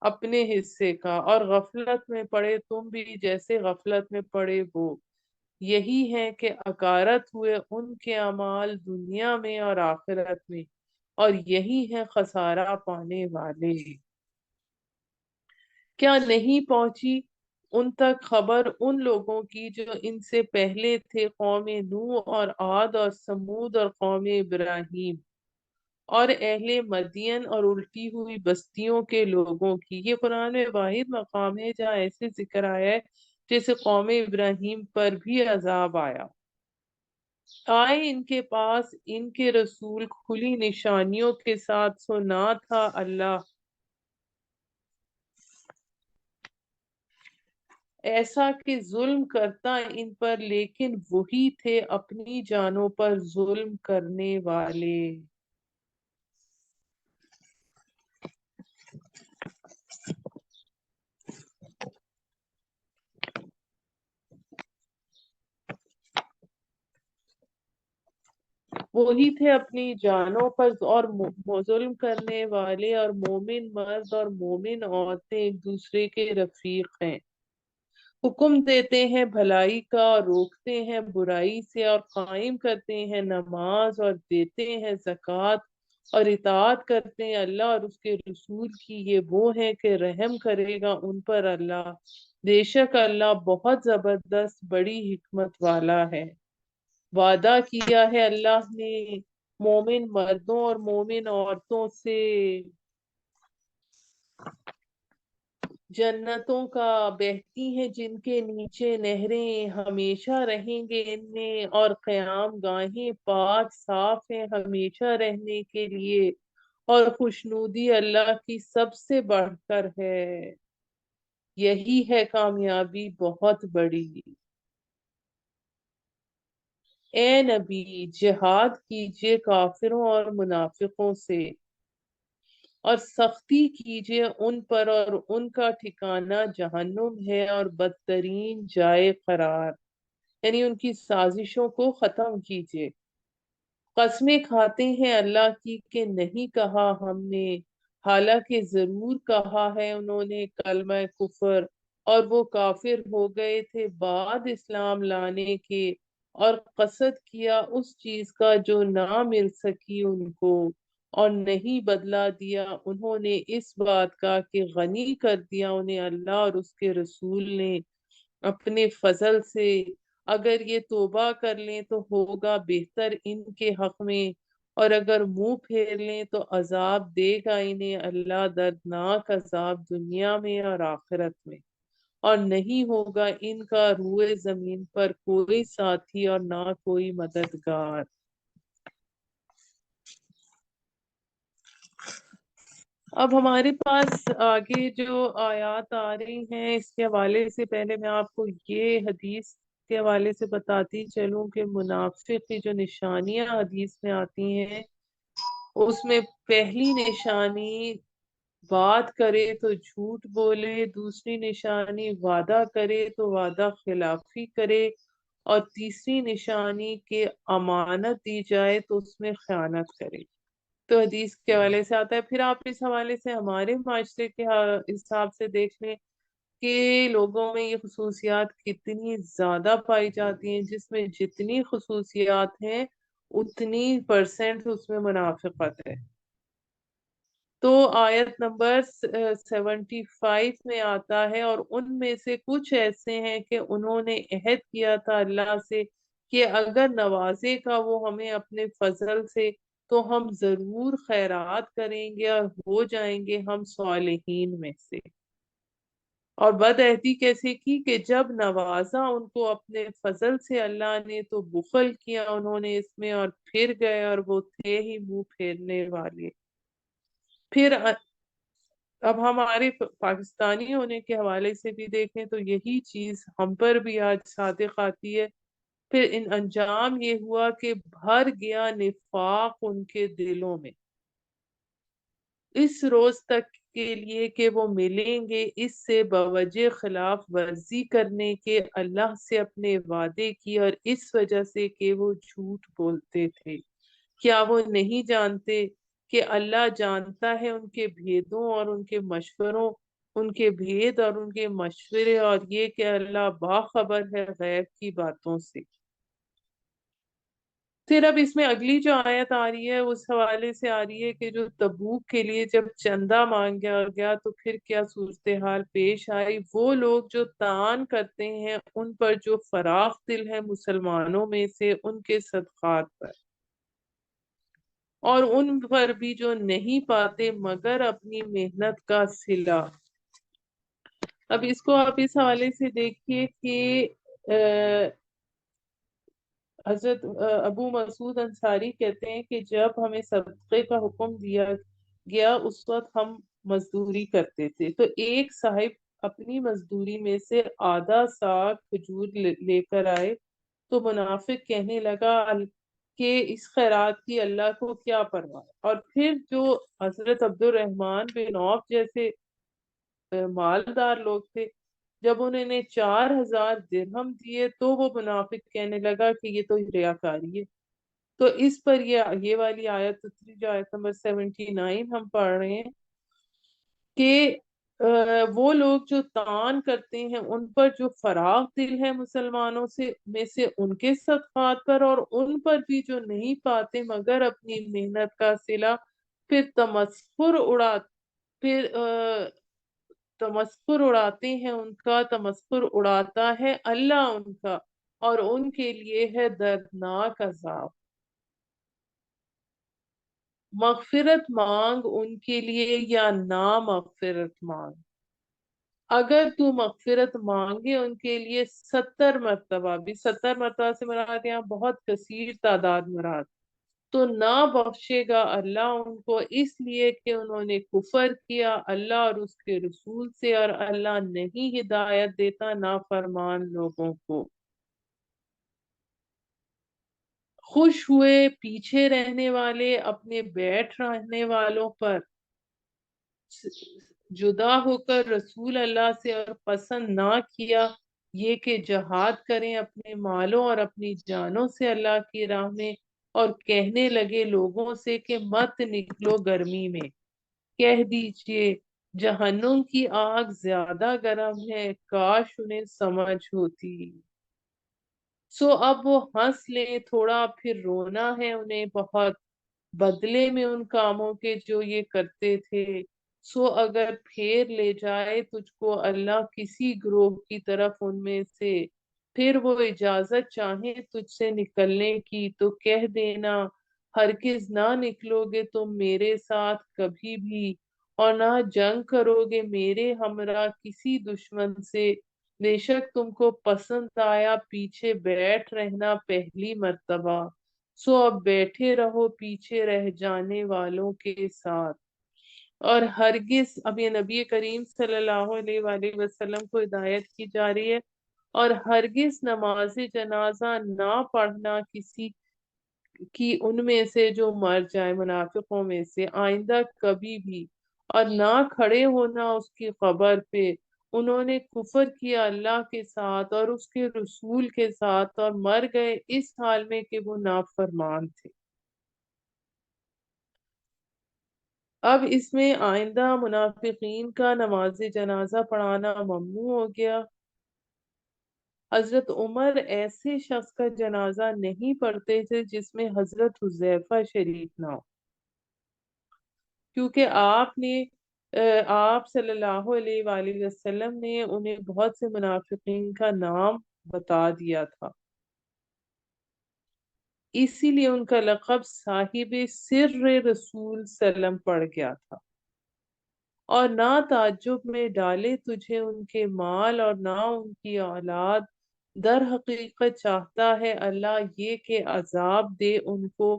اپنے حصے کا، اور غفلت میں پڑے تم بھی جیسے غفلت میں پڑے وہ۔ یہی ہے کہ اکارت ہوئے ان کے اعمال دنیا میں اور آخرت میں، اور یہی ہے خسارہ پانے والے۔ کیا نہیں پہنچی ان تک خبر ان لوگوں کی جو ان سے پہلے تھے، قوم نوح اور عاد اور سمود اور قوم ابراہیم اور اہل مدین اور الٹی ہوئی بستیوں کے لوگوں کی؟ یہ قرآن میں واحد مقام ہے جہاں ایسے ذکر آیا ہے جیسے قوم ابراہیم پر بھی عذاب آیا۔ آئے ان کے پاس ان کے رسول کھلی نشانیوں کے ساتھ، سو نہ تھا اللہ ایسا کہ ظلم کرتا ان پر، لیکن وہی تھے اپنی جانوں پر ظلم کرنے والے۔ وہی تھے اپنی جانوں پر اور ظلم کرنے والے، اور مومن مرد اور مومن عورتیں ایک دوسرے کے رفیق ہیں، حکم دیتے ہیں بھلائی کا اور روکتے ہیں برائی سے، اور قائم کرتے ہیں نماز اور دیتے ہیں زکوٰۃ اور اطاعت کرتے ہیں اللہ اور اس کے رسول کی، یہ وہ ہے کہ رحم کرے گا ان پر اللہ، بے شک اللہ بہت زبردست بڑی حکمت والا ہے۔ وعدہ کیا ہے اللہ نے مومن مردوں اور مومن عورتوں سے جنتوں کا، بہتی ہیں جن کے نیچے نہریں، ہمیشہ رہیں گے ان میں، اور قیام گاہیں پاک صاف ہیں ہمیشہ رہنے کے لیے، اور خوشنودی اللہ کی سب سے بڑھ کر ہے۔ یہی ہے کامیابی بہت بڑی۔ اے نبی جہاد کیجئے کافروں اور منافقوں سے، اور سختی کیجئے ان پر، اور ان کا ٹھکانہ جہنم ہے اور بدترین جائے قرار، یعنی ان کی سازشوں کو ختم کیجئے۔ قسمیں کھاتے ہیں اللہ کی کہ نہیں کہا ہم نے، حالانکہ ضرور کہا ہے انہوں نے کلمہ کفر، اور وہ کافر ہو گئے تھے بعد اسلام لانے کے، اور قصد کیا اس چیز کا جو نہ مل سکی ان کو، اور نہیں بدلہ دیا انہوں نے اس بات کا کہ غنی کر دیا انہیں اللہ اور اس کے رسول نے اپنے فضل سے، اگر یہ توبہ کر لیں تو ہوگا بہتر ان کے حق میں، اور اگر منہ پھیر لیں تو عذاب دے گا انہیں اللہ دردناک عذاب دنیا میں اور آخرت میں، اور نہیں ہوگا ان کا روئے زمین پر کوئی ساتھی اور نہ کوئی مددگار۔ اب ہمارے پاس آگے جو آیات آ رہی ہیں اس کے حوالے سے پہلے میں آپ کو یہ حدیث کے حوالے سے بتاتی چلوں کہ منافق کی جو نشانیاں حدیث میں آتی ہیں اس میں پہلی نشانی بات کرے تو جھوٹ بولے، دوسری نشانی وعدہ کرے تو وعدہ خلافی کرے، اور تیسری نشانی کہ امانت دی جائے تو اس میں خیانت کرے۔ تو حدیث کے حوالے سے آتا ہے۔ پھر آپ اس حوالے سے ہمارے معاشرے کے حساب سے دیکھ لیں کہ لوگوں میں یہ خصوصیات کتنی زیادہ پائی جاتی ہیں، جس میں جتنی خصوصیات ہیں اتنی پرسنٹ اس میں منافقت ہے۔ تو آیت نمبر 75 میں آتا ہے، اور ان میں سے کچھ ایسے ہیں کہ انہوں نے عہد کیا تھا اللہ سے کہ اگر نوازے گا وہ ہمیں اپنے فضل سے تو ہم ضرور خیرات کریں گے اور ہو جائیں گے ہم صالحین میں سے۔ اور بدعہدی کیسے کی کہ جب نوازا ان کو اپنے فضل سے اللہ نے تو بخل کیا انہوں نے اس میں، اور پھر گئے اور وہ تھے ہی منہ پھیرنے والے۔ پھر اب ہمارے پاکستانی ہونے کے حوالے سے بھی دیکھیں تو یہی چیز ہم پر بھی آج صادق آتی ہے۔ پھر انجام یہ ہوا کہ بھر گیا نفاق ان کے دلوں میں اس روز تک کے لیے کہ وہ ملیں گے اس سے بوجہ خلاف ورزی کرنے کے اللہ سے اپنے وعدے کی، اور اس وجہ سے کہ وہ جھوٹ بولتے تھے۔ کیا وہ نہیں جانتے کہ اللہ جانتا ہے ان کے بھیدوں اور ان کے مشوروں، ان کے بھید اور ان کے مشورے، اور یہ کہ اللہ باخبر ہے غیب کی باتوں سے۔ پھر اب اس میں اگلی جو آیت آ رہی ہے اس حوالے سے آ رہی ہے کہ جو تبوک کے لیے جب چندہ مانگا گیا تو پھر کیا صورتحال پیش آئی۔ وہ لوگ جو تعان کرتے ہیں ان پر جو فراخ دل ہے مسلمانوں میں سے ان کے صدقات پر، اور ان پر بھی جو نہیں پاتے مگر اپنی محنت کا صلہ۔ اب اس کو آپ اس حوالے سے دیکھیے کہ حضرت ابو مسعود انصاری کہتے ہیں کہ جب ہمیں صدقے کا حکم دیا گیا اس وقت ہم مزدوری کرتے تھے، تو ایک صاحب اپنی مزدوری میں سے آدھا سا کھجور لے کر آئے، تو منافق کہنے لگا کہ اس خیرات کی اللہ کو کیا پرواہ۔ اور پھر جو حضرت عبد الرحمن بن عوف جیسے مالدار لوگ تھے، جب انہوں نے 4000 درہم دیے تو وہ منافق کہنے لگا کہ یہ تو ریاکاری ہے۔ تو اس پر یہ والی آیت اتری جو آیت نمبر 79 ہم پڑھ رہے ہیں کہ وہ لوگ جو تعان کرتے ہیں ان پر جو فراخ دل ہے مسلمانوں سے میں سے ان کے صدقات پر، اور ان پر بھی جو نہیں پاتے مگر اپنی محنت کا صلہ۔ پھر پھر تمسخر اڑاتے ہیں ان کا، تمسخر اڑاتا ہے اللہ ان کا، اور ان کے لیے ہے دردناک عذاب۔ مغفرت مانگ ان کے لیے یا نا مغفرت مانگ، اگر تو مغفرت مانگے ان کے لیے 70 مرتبہ بھی، 70 مرتبہ سے مراد یہاں بہت کثیر تعداد مراد، تو نہ بخشے گا اللہ ان کو، اس لیے کہ انہوں نے کفر کیا اللہ اور اس کے رسول سے، اور اللہ نہیں ہدایت دیتا نافرمان لوگوں کو۔ خوش ہوئے پیچھے رہنے والے اپنے بیٹھ رہنے والوں پر، جدا ہو کر رسول اللہ سے، اور پسند نہ کیا یہ کہ جہاد کریں اپنے مالوں اور اپنی جانوں سے اللہ کی راہ میں، اور کہنے لگے لوگوں سے کہ مت نکلو گرمی میں، کہہ دیجئے جہنم کی آگ زیادہ گرم ہے، کاش انہیں سمجھ ہوتی۔ سو اب وہ ہنس لیں تھوڑا پھر رونا ہے انہیں بہت، بدلے میں ان کاموں کے جو یہ کرتے تھے۔ سو اگر پھیر لے جائے تجھ کو اللہ کسی گروہ کی طرف ان میں سے، پھر وہ اجازت چاہیں تجھ سے نکلنے کی تو کہہ دینا ہرگز نہ نکلو گے تم میرے ساتھ کبھی بھی، اور نہ جنگ کرو گے میرے ہمراہ کسی دشمن سے، بے شک تم کو پسند آیا پیچھے بیٹھ رہنا پہلی مرتبہ، سو اب بیٹھے رہو پیچھے رہ جانے والوں کے ساتھ۔ اور ہرگز، اب یہ نبی کریم صلی اللہ علیہ وآلہ وسلم کو ہدایت کی جا رہی ہے، اور ہرگز نماز جنازہ نہ پڑھنا کسی کی ان میں سے جو مر جائے منافقوں میں سے آئندہ کبھی بھی، اور نہ کھڑے ہونا اس کی قبر پہ۔ انہوں نے کفر کیا اللہ کے ساتھ اور اس کے رسول کے ساتھ، اور مر گئے اس حال میں کہ وہ نافرمان تھے۔ اب اس میں آئندہ منافقین کا نماز جنازہ پڑھانا ممنوع ہو گیا۔ حضرت عمر ایسے شخص کا جنازہ نہیں پڑھتے تھے جس میں حضرت حذیفہ شریک نہ ہو، کیونکہ آپ صلی اللہ علیہ وآلہ وسلم نے انہیں بہت سے منافقین کا نام بتا دیا تھا، اسی لیے ان کا لقب صاحب سر رسول سلم پڑ گیا تھا۔ اور نہ تعجب میں ڈالے تجھے ان کے مال اور نہ ان کی اولاد، در حقیقت چاہتا ہے اللہ یہ کہ عذاب دے ان کو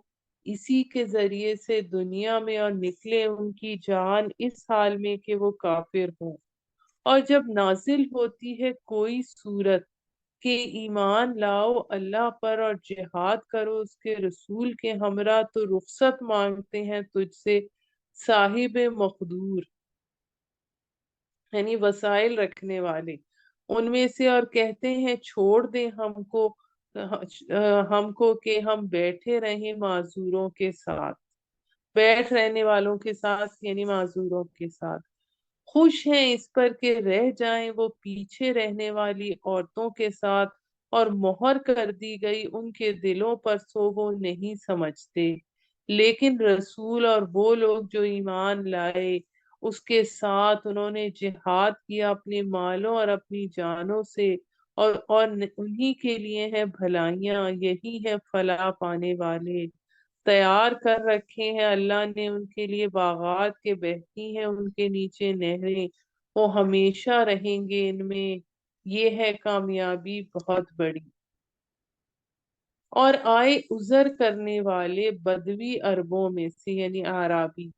اسی کے ذریعے سے دنیا میں، اور نکلے ان کی جان اس حال میں کہ وہ کافر ہوں۔ اور جب نازل ہوتی ہے کوئی صورت کہ ایمان لاؤ اللہ پر اور جہاد کرو اس کے رسول کے ہمراہ، تو رخصت مانگتے ہیں تجھ سے صاحب مقدور، یعنی وسائل رکھنے والے ان میں سے، اور کہتے ہیں چھوڑ دیں ہم کو کہ ہم بیٹھے رہیں معذوروں کے ساتھ، بیٹھ رہنے والوں کے ساتھ یعنی معذوروں کے ساتھ، خوش ہیں اس پر کہ رہ جائیں وہ پیچھے رہنے والی عورتوں کے ساتھ، اور مہر کر دی گئی ان کے دلوں پر سو وہ نہیں سمجھتے۔ لیکن رسول اور وہ لوگ جو ایمان لائے اس کے ساتھ انہوں نے جہاد کیا اپنے مالوں اور اپنی جانوں سے، اور انہی کے لیے ہے بھلائیاں، یہی ہے فلاح پانے والے۔ تیار کر رکھے ہیں اللہ نے ان کے لیے باغات کے، بہتی ہیں ان کے نیچے نہریں، وہ ہمیشہ رہیں گے ان میں، یہ ہے کامیابی بہت بڑی۔ اور آئے عذر کرنے والے بدوی عربوں میں سے یعنی اعرابی،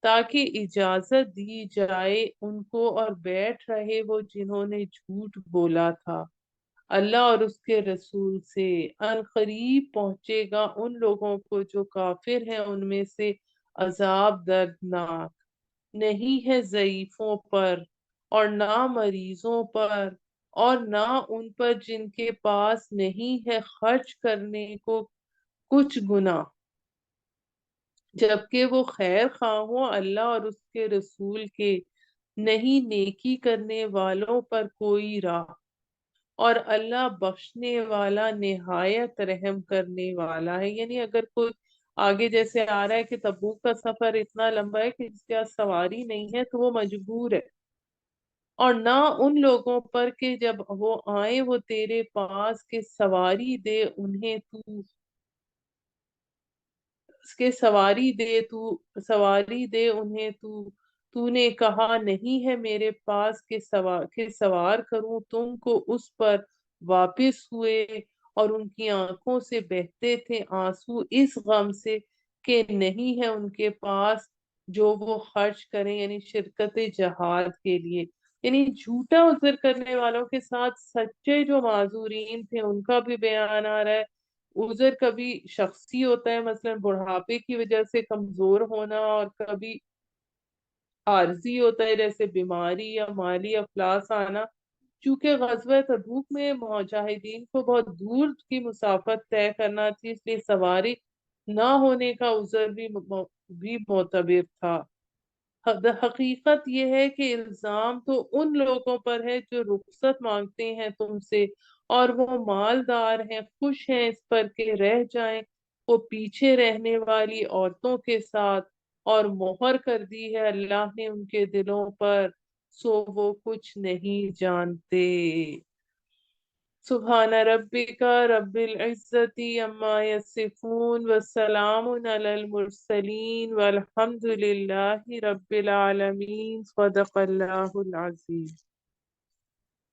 تاکہ اجازت دی جائے ان کو، اور بیٹھ رہے وہ جنہوں نے جھوٹ بولا تھا اللہ اور اس کے رسول سے۔ ان قریب پہنچے گا ان لوگوں کو جو کافر ہیں ان میں سے عذاب دردناک، نہیں ہے ضعیفوں پر اور نہ مریضوں پر، اور نہ ان پر جن کے پاس نہیں ہے خرچ کرنے کو کچھ گناہ، جبکہ وہ خیر خواہ ہوں اللہ اور اس کے رسول کے، نہیں نیکی کرنے والوں پر کوئی راہ، اور اللہ بخشنے والا نہایت رحم کرنے والا ہے۔ یعنی اگر کوئی آگے جیسے آ رہا ہے کہ تبوک کا سفر اتنا لمبا ہے کہ جس کے پاس سواری نہیں ہے تو وہ مجبور ہے، اور نہ ان لوگوں پر کہ جب وہ آئیں وہ تیرے پاس کہ سواری دے انہیں تو، اس کے سواری دے انہیں تو نے کہا نہیں ہے میرے پاس کہ سوار کروں تم کو اس پر، واپس ہوئے اور ان کی آنکھوں سے بہتے تھے آنسو اس غم سے کہ نہیں ہے ان کے پاس جو وہ خرچ کریں، یعنی شرکت جہاد کے لیے۔ یعنی جھوٹا عذر کرنے والوں کے ساتھ سچے جو معذورین تھے ان کا بھی بیان آ رہا ہے۔ عذر کبھی شخصی ہوتا ہے، مثلا بڑھاپے کی وجہ سے کمزور ہونا، اور کبھی عارضی ہوتا ہے جیسے بیماری یا مالی افلاس آنا۔ چونکہ غزوہ تبوک میں مجاہدین کو بہت دور کی مسافت طے کرنا تھی، اس لیے سواری نہ ہونے کا عذر بھی معتبر تھا۔ حقیقت یہ ہے کہ الزام تو ان لوگوں پر ہے جو رخصت مانگتے ہیں تم سے، اور وہ مالدار ہیں، خوش ہیں اس پر کہ رہ جائیں وہ پیچھے رہنے والی عورتوں کے ساتھ، اور مہر کر دی ہے اللہ نے ان کے دلوں پر سو وہ کچھ نہیں جانتے۔ سبحان ربک رب العزت عما یصفون وسلام علی المرسلین والحمد للہ رب العالمین، صدق اللہ العظیم۔